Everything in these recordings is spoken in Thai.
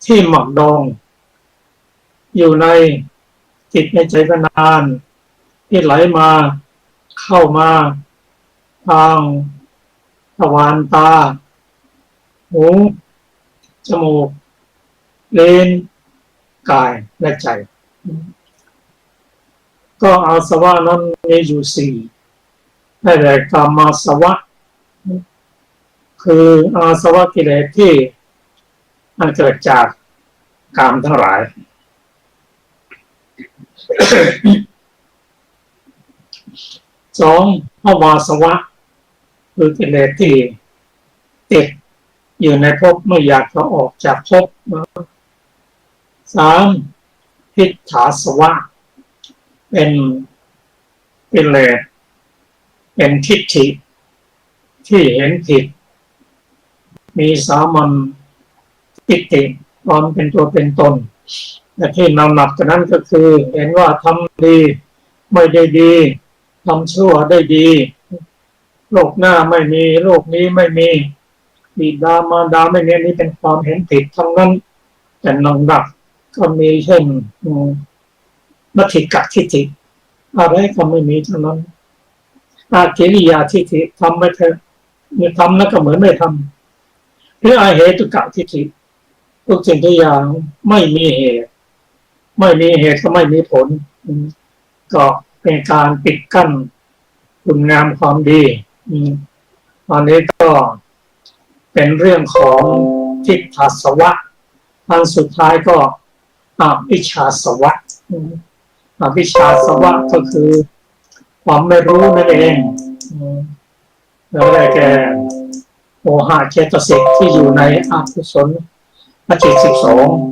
ที่หมักดองอยู่ในจิตในใจนานที่ไหลมาเข้ามาทางทวารตาหูจมูกลิ้นกายและใจก็อาสวะนั้นมีอยู่สี่ได้แก่กามอาสวะคืออาสวะกิเลสที่มันเกิดจากกามทั้งหลายสองภวาสวะคือกิเลสที่ติดอยู่ในภพไม่อยากจะออกจากภพสามทิฏฐาสวะเป็นกิเลสเป็นทิฏฐิที่เห็นผิดมีสามัญทิฏฐิความเป็นตัวเป็นตนและที่นำหนักจากนั้นก็คือเห็นว่าทำดีไม่ได้ดีทำชั่วได้ดีโลกหน้าไม่มีโลกนี้ไม่มีบิดามารดาไม่มีนี่เป็นความเห็นผิดทั้งนั้นแต่นำหนักก็มีเช่นมัทธิกะทิฏฐิอะไรก็ไม่มีทั้งนั้นอากิริยาทิฏฐิทำไม่เถอะไม่ทำแล้วก็เหมือนไม่ทำหรืออาเหตุกะทิฏฐิทุกสิ่งทุกอย่างไม่มีเหตุไม่มีเหตุก็ไม่มีผลก็เป็นการปิดกั้นคุณงามความดีอันนี้ก็เป็นเรื่องของทิฏฐาสวะอันสุดท้ายก็อวิชชาสวะอวิชชาสวะก็คือความไม่รู้นั่นเองแล้วได้แก่โมหะเจตสิกที่อยู่ในอกุศลจิต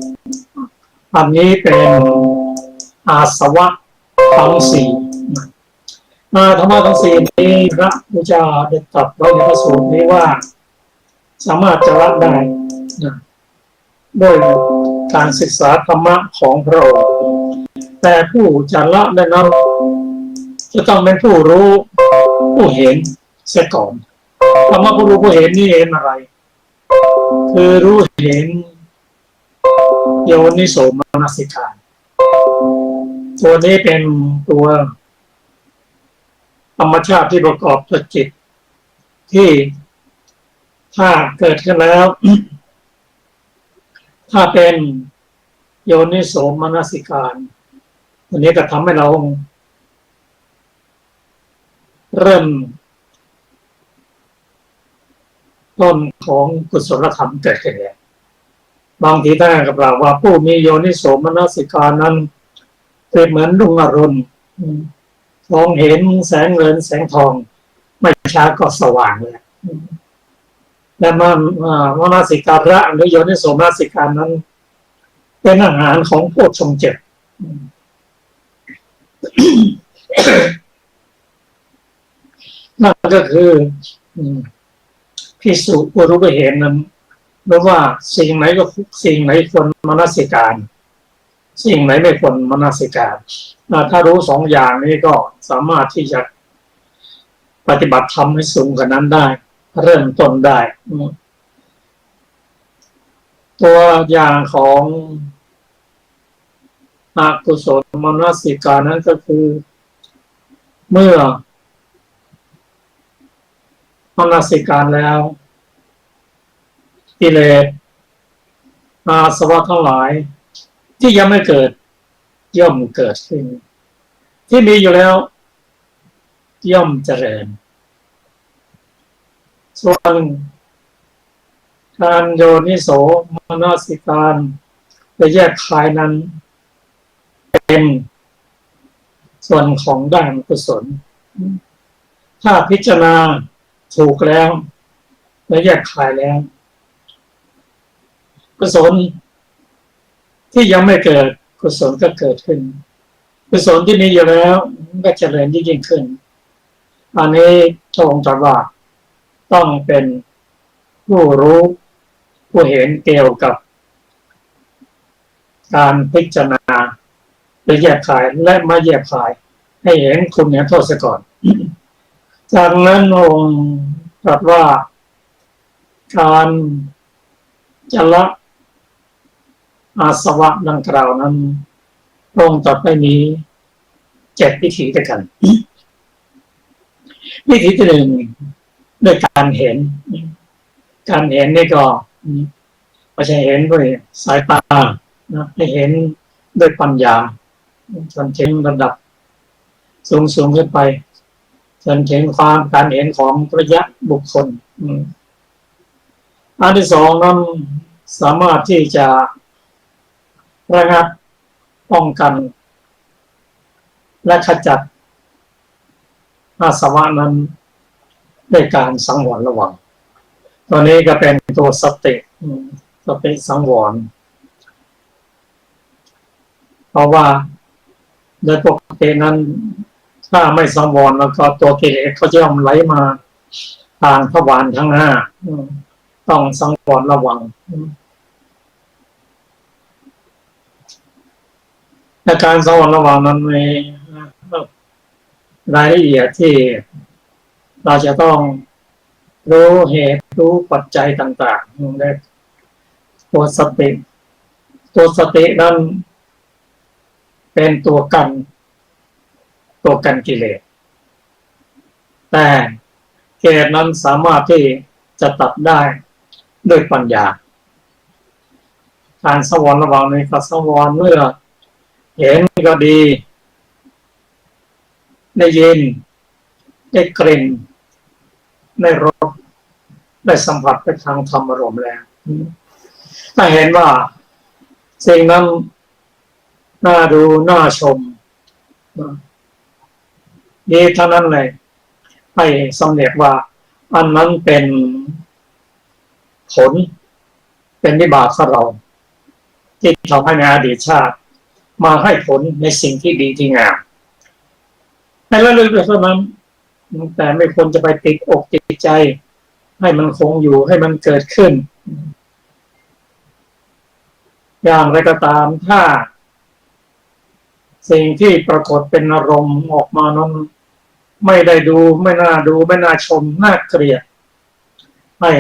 12อันนี้เป็นอาสวะทั้งสี่ธรรมะทั้งสี่นี้พระพุทธเจ้าได้ตรัสไว้ในพระสูตรนี้ว่าสามารถจะละได้ด้วยการศึกษาธรรมะของพระองค์แต่ผู้จะละได้นั้นจะต้องเป็นผู้รู้ผู้เห็นเสียก่อนธรรมะผู้รู้ผู้เห็นนี่เห็นอะไรคือรู้เห็นโยนิโสมนสิการตัวนี้เป็นตัวธรรมชาติที่ประกอบตัวจิตที่ถ้าเกิดขึ้นแล้ว ถ้าเป็นโยนิโสมนสิการตัวนี้ก็ทำให้เราเริ่มต้นของกุศลธรรมเกิดขึ้นแล้วบางทีท่านกับเราว่าผู้มีโยนิโสมนสิการนั้นเป็นเหมือนดวงอรุณมองเห็นแสงเงินแสงทองไม่ช้าก็สว่างเลยและมนสิการะหรือโยนิโสมนสิการนั้นเป็นอาหารของโพชฌงค์ 7นั่นก็คือภิกษุผู้รู้เห็นนั้นรู้ว่าสิ่งไหนก็สิ่งไหนควรมนสิการสิ่งไหนไม่ควรมนสิการถ้ารู้สองอย่างนี้ก็สามารถที่จะปฏิบัติธรรมให้สูงกว่านั้นได้เริ่มต้นได้ตัวอย่างของอกุศลมนสิการนั้นก็คือเมื่อมนสิการแล้วกิเลสอาสวะทั้งหลายที่ยังไม่เกิดย่อมเกิดขึ้นที่มีอยู่แล้วย่อมเจริญส่วนการโยนิโสมนสิการจะแยกคายนั้นเป็นส่วนของด้านกุศลถ้าพิจารณาถูกแล้วและแยกคายแล้วกุศลที่ยังไม่เกิดกุศลก็เกิดขึ้นกุศลที่มีอยู่แล้วก็เจริญยิ่งขึ้นอันนี้ทรงตรัสว่าต้องเป็นผู้รู้ผู้เห็นเกี่ยวกับการพิจารณาหรือแยกขายและมาแยกขายให้เห็นคุณเห็นโทษซะก่อนจากนั้นองค์ตรัสว่าการจะละ อาสวะดังกล่าวนั้นพระองค์ตรัสไปมี7วิธีด้วยกันวิธีที่หนึ่งด้วยการเห็นนี่ก็ไม่ใช่เห็นด้วยสายตานะให้เห็นด้วยปัญญาจนถึงระดับสูงขึ้นไปจนถึงความการเห็นของระยะบุคคลอันที่สองนั้นสามารถที่จะระงับป้องกันและขจัดอาสวะนั้นด้วยการสังวรระวังตัวนี้ก็เป็นตัวสติสังวรเพราะว่าโดยปกตินั้นถ้าไม่สังวรแล้วก็ตัวกิเลสเขาจะย่อมไหลมาทางทวารทั้งห้าต้องสังวรระวังในการสังวรระวังนั้นมีรายละเอียดที่เราจะต้องรู้เหตุรู้ปัจจัยต่างๆและตัวสตินั้นเป็นตัวกันกิเลสแต่กิเลสนั้นสามารถที่จะตัดได้ด้วยปัญญาการสังวรระวังในการสังวรเมื่อเห็นก็ดีได้ยินได้กลิ่นได้รสได้สัมผัสไปทางธรรมอารมณ์แล้วถ้าเห็นว่าสิ่งนั้นน่าดูน่าชมดีเท่านั้นเลยให้สำเร็จว่าอันนั้นเป็นผลเป็นวิบากของเราที่ทำให้ในอดีตชาติมาให้ผลในสิ่งที่ดีที่งามให้ระลึกเท่านั้นแต่ไม่ควรจะไปติดอกติดใจให้มันคงอยู่ให้มันเกิดขึ้นอย่างไรก็ตามถ้าสิ่งที่ปรากฏเป็นอารมณ์ออกมานั้นไม่ได้ดูไม่น่าดูไม่น่าชมน่าเกลียดให้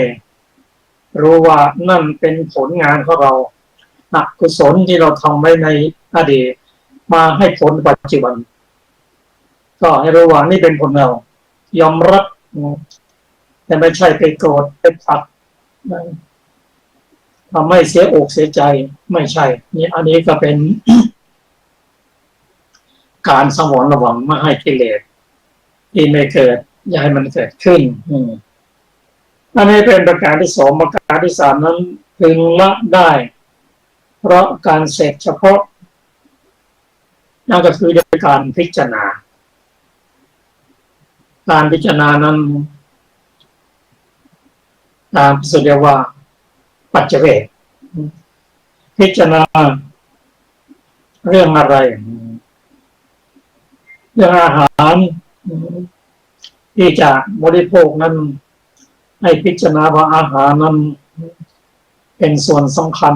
รู้ว่านั่นเป็นผลงานของเราอกุศลที่เราทำไว้ในอดีตมาให้ผลปัจจุบันก็ให้รู้ว่านี่เป็นผลเรายอมรับแต่ไม่ใช่ไปโกรธไปผัดทำให้เสียอกเสียใจไม่ใช่นี่อันนี้ก็เป็นการสังวรระวังไม่ให้กิเลสที่ไม่เกิดอย่าให้มันเกิดขึ้นอันนี้เป็นประการที่สองประการที่สามนั้นพึงละได้เพราะการเสร็จเฉพาะนั่นก็คือด้วยการพิจารณานั้นตามที่เรียกว่าปัจเจเวกพิจารณาเรื่องอะไรเรื่องอาหารที่จะบริโภคนั้นให้พิจารณาว่าอาหารนั้นเป็นส่วนสำคัญ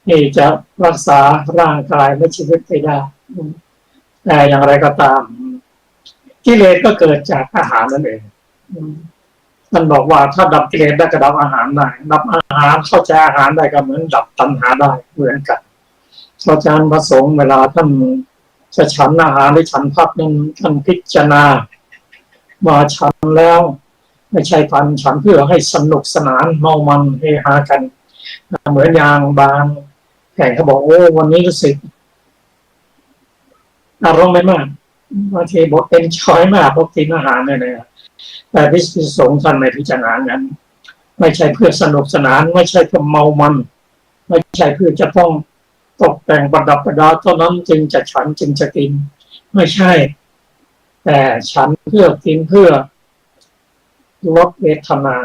ที่จะรักษาร่างกายและชีวิตไปได้แต่อย่างไรก็ตามกิเลสก็เกิดจากอาหารนั่นเองท่านบอกว่าถ้าดับกิเลสได้ก็ดับอาหารได้ดับอาหารเข้าใจอาหารได้ก็เหมือนดับตัณหาได้เหมือนกันอาจารย์พระสงฆ์เวลาท่านจะฉันอาหารหรือฉันพักนั้นท่านพิจารณาว่าฉันแล้วไม่ใช่การฉันเพื่อให้สนุกสนานเมามันเฮฮากันเหมือนอย่างบางแห่งเขาบอกโอ้วันนี้รู้สึกอารมณ์ไม่มากบางทีบทเป็นช้อยมากพวกกินอาหารเนี่ยแต่พิสุสงฆ์ท่านไม่พิจารณางั้นไม่ใช่เพื่อสนุกสนานไม่ใช่เพื่อเมามันไม่ใช่เพื่อจะต้องตกแต่งประดับประดาเท่านั้นจึงจะฉันจึงจะกินไม่ใช่แต่ฉันเพื่อกินเพื่อลดเวทนา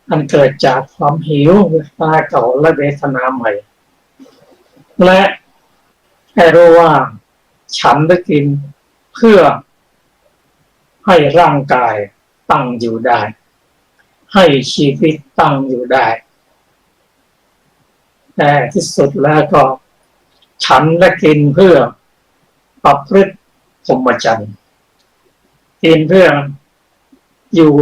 อันเกิดจากความหิวเวทนาเก่าและเวทนาใหม่และให้รู้ว่าฉันได้กินเพื่อให้ร่างกายตั้งอยู่ได้ให้ชีวิตตั้งอยู่ได้แต่ที่สุดแล้วก็ฉันและกินเพื่อประพฤติพรหมจรรย์กินเพื่ออยู่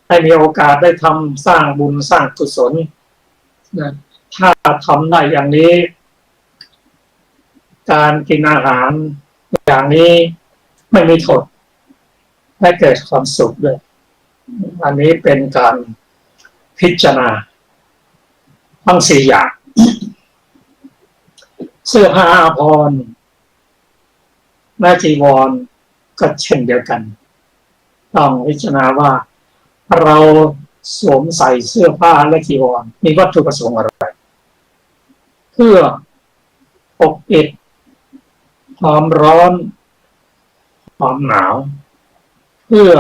ให้มีโอกาสได้ทำสร้างบุญสร้างกุศลนะ ถ้าทำได้อย่างนี้การกินอาหารอย่างนี้ไม่มีโทษให้เกิดความสุขด้วยอันนี้เป็นการพิจารณาทั้งสี่อย่างเสื้อผ้าอาภรณ์แม่จีวรก็เช่นเดียวกันต้องพิจารณาว่าเราสวมใส่เสื้อผ้าและจีวรมีวัตถุประสงค์อะไรเพื่อปกปิดความร้อนความหนาวเพื่อ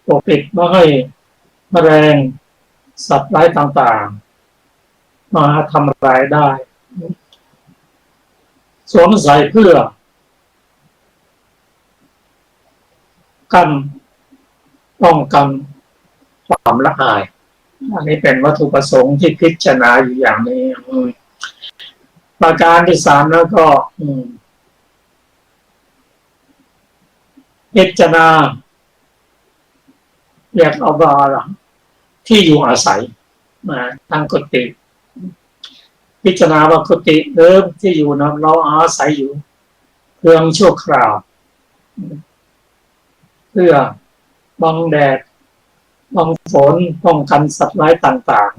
ปกปิดไม่ให้แมลงสัตว์ร้ายต่างๆมาทำร้ายได้สวมใส่เพื่อกันป้องกันความละอายอันนี้เป็นวัตถุประสงค์ที่พิจารณาอยู่อย่างนี้ประการที่สามแล้วก็พิจารณาเรียกเอาว่าที่อยู่อาศัยทางกุฏิพิจารณาว่ากุฏิเดิมที่อยู่นั้นเราอาศัยอยู่เพียงชั่วคราวเพื่อบังแดดบังฝนป้องกันสัตว์ร้ายต่าง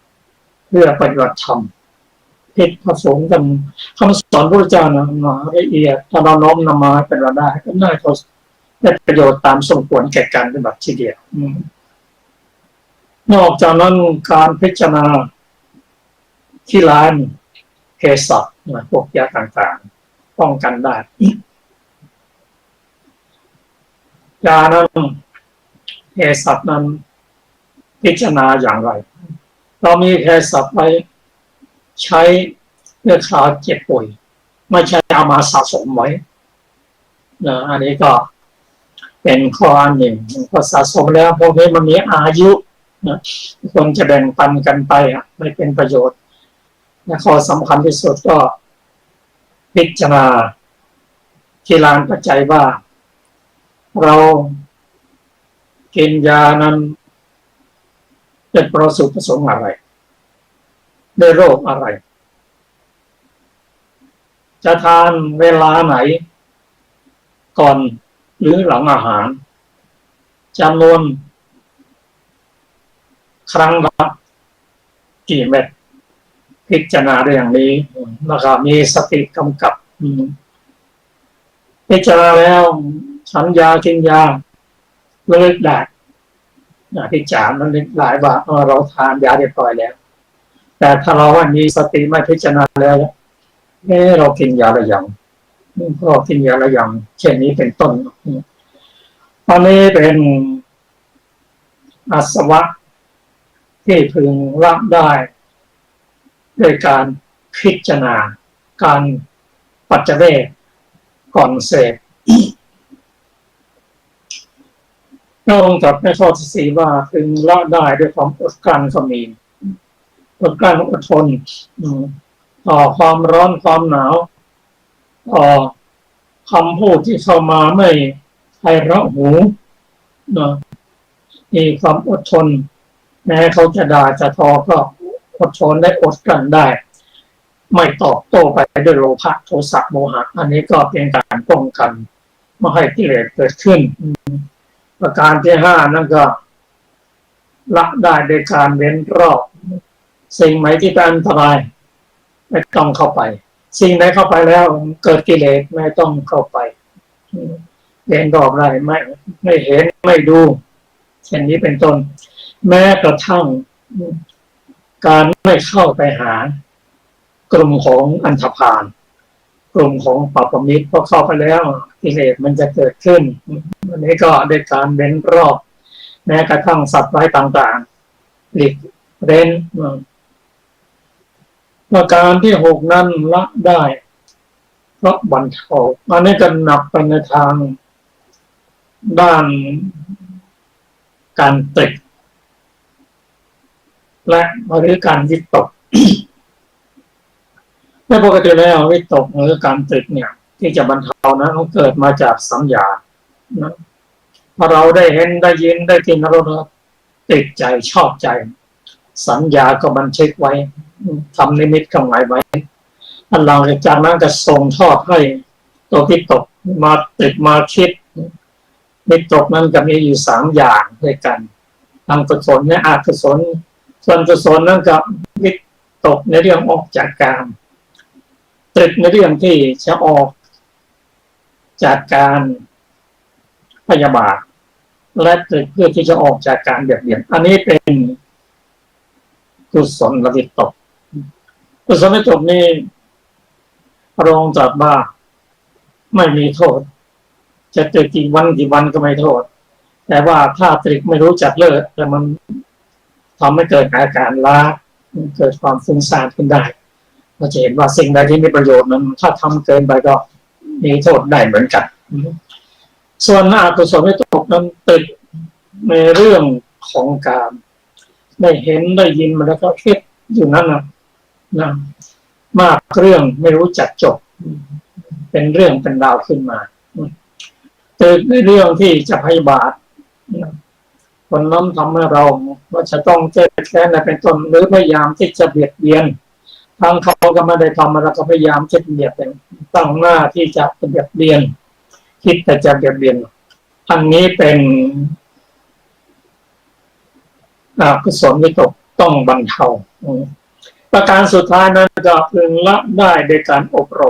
ๆเพื่อปฏิบัติธรรมพิจผสมกันคำสอนพระเจ้านะละเอียดถ้าเราน้อมนำมาเป็นเราได้ก็น่าจะได้ประโยชน์ตามสมควรแก่การปฏิบัติทีเดียวนอกจากนั้นการพิจารณาที่ร้านเภสัชพวกยาต่างๆป้องกันได้ยานั้นเภสัชนั้นพิจารณาอย่างไรเรามีเภสัชไปใช้เมื่อขาเจ็บป่วยไม่ใช่เอามาสะสมไว้อันนี้ก็เป็นข้ออันหนึ่งพอสะสมแล้วพวกนี้มันมีอายุควรจะแบ่งปันกันไปไม่เป็นประโยชน์และข้อสำคัญที่สุดก็พิจารณาที่ลานปัจจัยว่าเรากินยานั้นเป็นประสงค์อะไรได้โรคอะไรจะทานเวลาไหนก่อนหรือหลังอาหารจำนวนครั้งละกี่เม็ดพิจารณาเรื่องนี้นะครับมีสติกำกับพิจารณาแล้วฉันยากินยาเลิกได้พิจารณามันหลายว่าเราทานยาเรียบร้อยแล้วแต่ถ้าเราว่ามีสติไม่พิจารณาแล้วเรากินยาอะไรอย่างก็กินยาอะไรอย่างเช่นนี้เป็นต้นอันนี้เป็นอาสวะที่พึงละได้โดยการพิจารณาการปัจเจเวกก่อนเสพพระองค์ตรัสในข้อที่สี่ว่าพึงละได้ด้วยความอดกลั้นก็มีอดกลั้นอดทนต่อความร้อนความหนาวต่อคำพูดที่เข้ามาไม่ไพเราะหูมีความอดทนแม้เขาจะด่าจะทอก็อดทนได้อดกลั้นได้ไม่ตอบโต้ไปด้วยโลภะโทสะโมหะอันนี้ก็เป็นการป้องกันไม่ให้กิเลสเกิดขึ้นประการที่ห้านั่นก็ละได้โดยการเว้นรอบสิ่งไหนที่เป็นอันตรายไม่ต้องเข้าไปสิ่งไหนเข้าไปแล้วเกิดกิเลสไม่ต้องเข้าไปเว้นรอบได้ไม่เห็นไม่ดูเช่นนี้เป็นต้นแม้กระทั่งการไม่เข้าไปหากลุ่มของอันธพาลกลุ่มของปัปปมิตรพอเข้าไปแล้วกิเลสมันจะเกิดขึ้นอันนี้ก็ได้การเว้นรอบแม้กระทั่งสัตว์ร้ายต่างๆหลีกเร้นประการที่หกนั้นละได้เพราะบรรเทาอันนี้ก็หนักไปในทางด้านการตรึกและหรือการวิตกในปกติแล้ววิตกหรือการตรึกเนี่ยที่จะบรรเทานะมันเกิดมาจากสัญญานะพอเราได้เห็นได้ยินได้กินแล้วเราติดใจชอบใจสัญญาก็บันทึกไว้ ทำนิมิตเครื่องหมายไว้อันหลังจากนั้นจะส่งทอดให้ตัววิตกมาติดมาคิดวิตกนั้นจะมีอยู่3 อย่างด้วยกันทางกุศลและอกุศลส่วนกุศลนั้นก็วิตกในเรื่องออกจากกามตรึกในเรื่องที่จะออกจากการพยาบาทและตรึกเพื่อที่จะออกจากการเบียดเบียนอันนี้เป็นกุศลวิตกกุศลวิตกนี้พระองค์ตรัสว่าไม่มีโทษจะตรึกกี่วันก็ไม่โทษแต่ว่าถ้าตรึกไม่รู้จักเลิกแต่มันทำให้เกิดอาการล้าเกิดความฟุ้งซ่านขึ้นได้เราจะเห็นว่าสิ่งใดที่มีประโยชน์นั้นถ้าทำเกินไปก็มีโทษได้เหมือนกันส่วนอกุศลวิตกนั้นติดในเรื่องของการได้เห็นได้ยินมาแล้วก็คิดอยู่นั่นนะมากเรื่องไม่รู้จักจบเป็นเรื่องเป็นราวขึ้นมาติดในเรื่องที่จะพยาบาทคนนั้นทำให้เราว่าจะต้องแก้แค้นเป็นต้นหรือพยายามที่จะเบียดเบียนทางเขาก็ไม่ได้ทำเราก็พยายามจะเบียดเป็นตั้งหน้าที่จะเบียดเบียนคิดแต่จะเบียดเบียนอันนี้เป็นกุศลวิตกต้องบรรเทาประการสุดท้ายนั้นก็พึงละได้โดยการอบร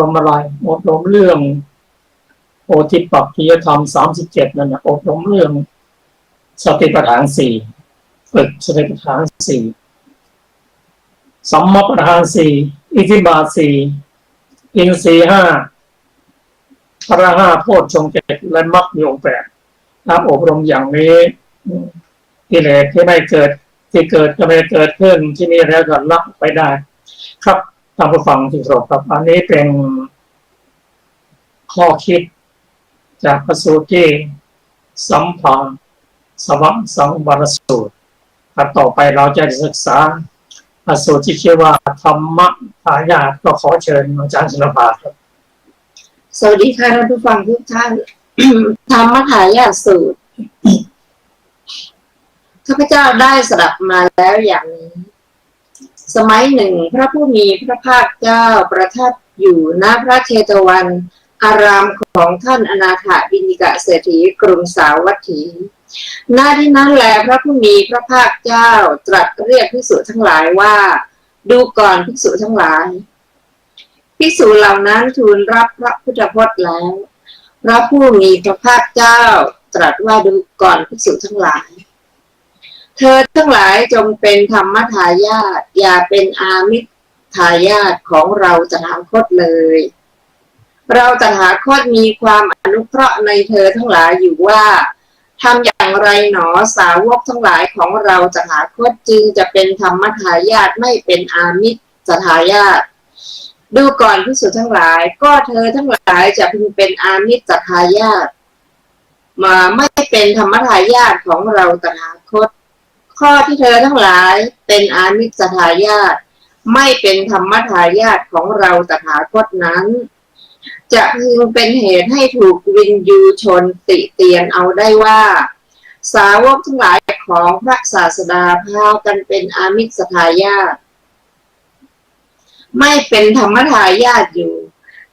มอะไรอบรมเรื่องโพธิปักขิยธรรม37นั่นนะอบรมเรื่องสติปัฏฐาน4ฝึกสติปัฏฐาน4สัมมาปัฏฐาน4อิทธิบาท4อินทรีย์5พระ5โพชฌงค์7และมรรคมีองค์8ถ้าอบรมอย่างนี้กิเลสที่ไม่เกิดที่เกิดก็ไม่เกิดขึ้นที่นี่แล้วก็ละไปได้ครับท่านผู้ฟังที่เคารพครับอันนี้เป็นข้อคิดจากพระสูตรที่สัมพันธ์สวัสดิ์สังวรสูตรต่อไปเราจะศึกษาพระสูตรที่ชื่อว่าธรรมทายาทก็ขอเชิญอาจารย์ชลภาครับสวัสดีค่ะท่านผู้ฟังทุกท่าน ธรรมทายาทสูตรข้าพเจ้าได้สดับมาแล้วอย่างนี้สมัยหนึ่งพระผู้มีพระภาคเจ้าประทับอยู่ณพระเชตวันอารามของท่านอนาถบิณฑิกเศรษฐีกรุงสาวัตถีณที่นั้นแลพระผู้มีพระภาคเจ้าตรัสเรียกภิกษุทั้งหลายว่าดูก่อนภิกษุทั้งหลายภิกษุเหล่านั้นทูลรับพระพุทธพจน์แล้วพระผู้มีพระภาคเจ้าตรัสว่าดูก่อนภิกษุทั้งหลายเธอทั้งหลายจงเป็นธรรมทายาทอย่าเป็นอามิสทายาทของเราตถาคตเลยเราตถาคตมีความอนุเคราะห์ในเธอทั้งหลายอยู่ว่าทำอย่างไรหนอสาวกทั้งหลายของเราตถาคตจึงจะเป็นธรรมทายาทไม่เป็นอามิสทายาทดูก่อนภิกษุทั้งหลายก็เธอทั้งหลายจะพึงเป็นอามิสทายาทมาไม่เป็นธรรมทายาทของเราตถาคตข้อที่เธอทั้งหลายเป็นอามิสทายาทไม่เป็นธรรมทายาทของเราตถาคตนั้นจะพึงเป็นเหตุให้ถูกวินยูชนติเตียนเอาได้ว่าสาวกทั้งหลายของพระศาสดาพากันเป็นอามิสทายาทไม่เป็นธรรมทายาทอยู่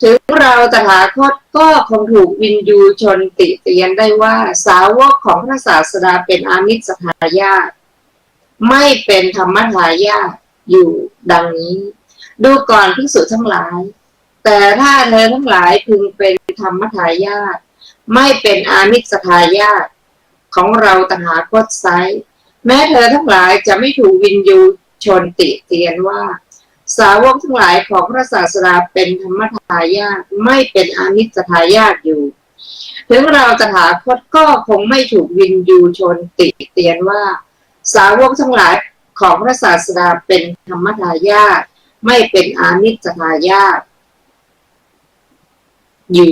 ถึงเราตถาคตก็คงถูกวินยูชนติเตียนได้ว่าสาวกของพระศาสดาเป็นอามิสทายาทไม่เป็นธรรมทายาทอยู่ดังนี้ดูก่อนภิกษุทั้งหลายแต่ถ้าเธอทั้งหลายพึงเป็นธรรมทายาทไม่เป็นอามิสทายาทของเราตถาคตไซร้แม้เธอทั้งหลายจะไม่ถูกวินยูชนติเตียนว่าสาวกทั้งหลายของพระศาสดาเป็นธรรมทายาทไม่เป็นอามิสทายาทอยู่ถึงเราตถาคตก็คงไม่ถูกวินยูชนติเตียนว่าสาวกทั้งหลายของพระศาสดาเป็นธรรมทายาทไม่เป็นอามิสทายาทอยู่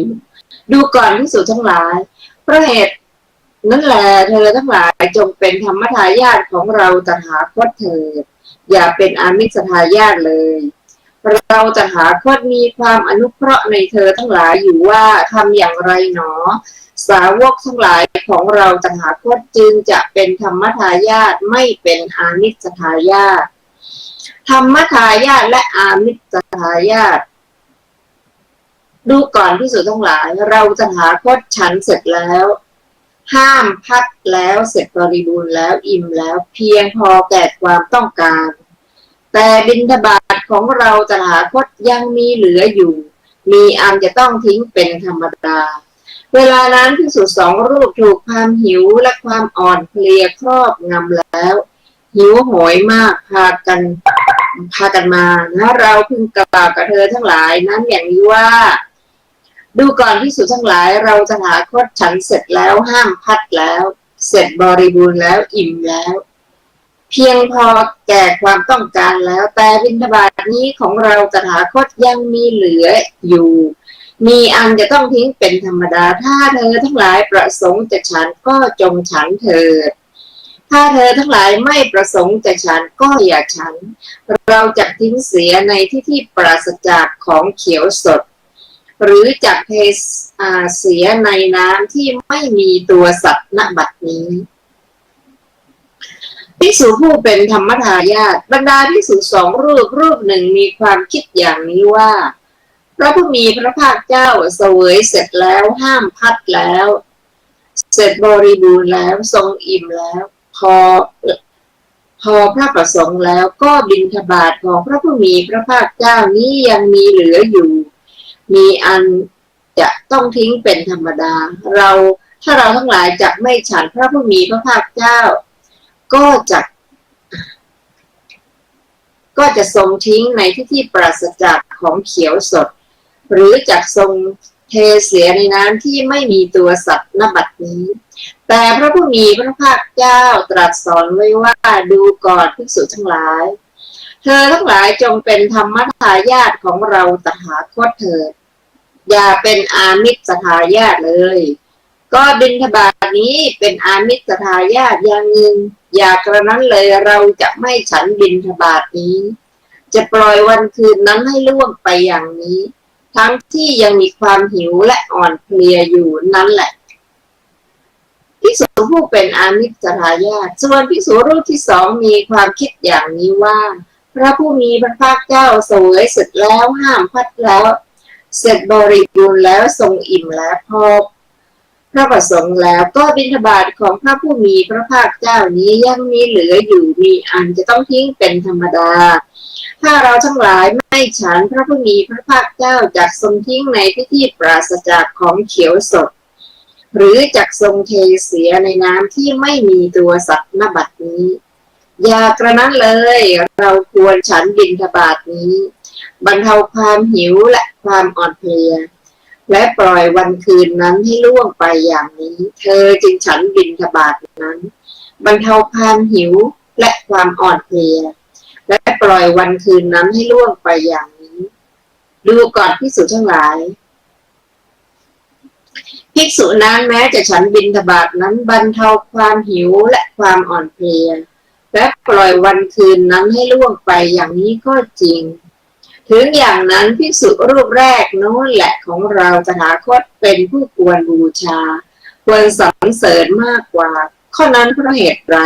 ดูก่อนภิกษุทั้งหลายเพราะเหตุนั่นแหละเธอทั้งหลายจงเป็นธรรมทายาทของเราตถาคตเถิดอย่าเป็นอามิสทายาทเลยเราตถาคตมีความอนุเคราะห์ในเธอทั้งหลายอยู่ว่าทำอย่างไรหนอสาวกทั้งหลายของเราตถาคตจึงจะเป็นธรรมทายาทไม่เป็นอามิสทายาท ธรรมทายาทและอามิสทายาทดูก่อนภิกษุทั้งหลายเราตถาคตฉันเสร็จแล้วห้ามพักแล้วเสร็จบริบูรณ์แล้วอิ่มแล้วเพียงพอแก่ความต้องการแต่บิณฑบาตของเราตถาคตยังมีเหลืออยู่มีอันจะต้องทิ้งเป็นธรรมดาเวลานั้นภิกษุสองรูปถูกความหิวและความอ่อนเพลียครอบงำแล้วหิวโหยมากพากันมานะเราพึงกล่าวกับเธอทั้งหลายนั้นอย่างนี้ว่าดูก่อนภิกษุทั้งหลายเราตถาคตฉันเสร็จแล้วห้ามพัดแล้วเสร็จบริบูรณ์แล้วอิ่มแล้วเพียงพอแก่ความต้องการแล้วแต่บิณฑบาตนี้ของเราตถาคตยังมีเหลืออยู่มีอันจะต้องทิ้งเป็นธรรมดาถ้าเธอทั้งหลายประสงค์จะฉันก็จงฉันเถิดถ้าเธอทั้งหลายไม่ประสงค์จะฉันก็อย่าฉันเราจะทิ้งเสียในที่ปราศจากของเขียวสดหรือจักเทเสียในน้ำที่ไม่มีตัวสัตว์ณบัดนี้ภิกษุผู้เป็นธรรมทายาทบรรดาภิกษุสองรูปหนึ่งมีความคิดอย่างนี้ว่าพระผู้มีพระภาคเจ้าเสวยเสร็จแล้วห้ามพัดแล้วเสร็จบริบูรณ์แล้วทรงอิ่มแล้วพอพระประสงค์แล้วก็บิณฑบาตของพระผู้มีพระภาคเจ้านี้ยังมีเหลืออยู่มีอันจะต้องทิ้งเป็นธรรมดาถ้าเราทั้งหลายจะไม่ฉันพระผู้มีพระภาคเจ้าก็จะทรงทิ้งในที่ปราศจากของเขียวสดหรือจักทรงเทเสียในน้ำที่ไม่มีตัวสัตว์ณบัดนี้แต่พระผู้มีพระภาคเจ้าตรัสสอนไว้ว่าดูก่อนภิกษุทั้งหลายเธอทั้งหลายจงเป็นธรรมทายาทของเราตถาคตเถิดอย่าเป็นอามิสทายาทเลยก็บิณฑบาตนี้เป็นอามิสทายาทอย่างหนึ่งอย่ากระนั้นเลยเราจะไม่ฉันบิณฑบาตนี้จะปล่อยวันคืนนั้นให้ล่วงไปอย่างนี้ทั้งที่ยังมีความหิวและอ่อนเพลียอยู่นั่นแหละภิกษุผู้เป็นอามิสทายาทส่วนภิกษุรูปที่สองมีความคิดอย่างนี้ว่าพระผู้มีพระภาคเจ้าเสวยเสร็จแล้วห้ามพัดแล้วเสร็จบริบูรณ์แล้วทรงอิ่มแล้วพอพระประสงค์แล้วก็บิณฑบาตของพระผู้มีพระภาคเจ้านี้ยังมีเหลืออยู่มีอันจะต้องทิ้งเป็นธรรมดาถ้าเราทั้งหลายไม่ฉันพระผู้มีพระภาคเจ้าจักทรงทิ้งในที่ปราศจากของเขียวสดหรือจักทรงเทเสียในน้ำที่ไม่มีตัวสัตว์ณบัดนี้อย่ากระนั้นเลยเราควรฉันบิณฑบาตนี้บรรเทาความหิวและความอ่อนเพลียและปล่อยวันคืนนั้นให้ล่วงไปอย่างนี้เธอจึงฉันบิณฑบาตนั้นบรรเทาความหิวและความอ่อนเพลียและปล่อยวันคืนนั้นให้ล่วงไปอย่างนี้ดูก่อนภิกษุทั้งหลายภิกษุนั้นแม้จะฉันบิณฑบาตนั้นบรรเทาความหิวและความอ่อนเพลียและปล่อยวันคืนนั้นให้ล่วงไปอย่างนี้ก็จริงถึงอย่างนั้นภิกษุรูปแรกโน้นแหละของเราตถาคตเป็นผู้ควรบูชาควรสรรเสริญมากกว่าข้อนั้นเพราะเหตุไร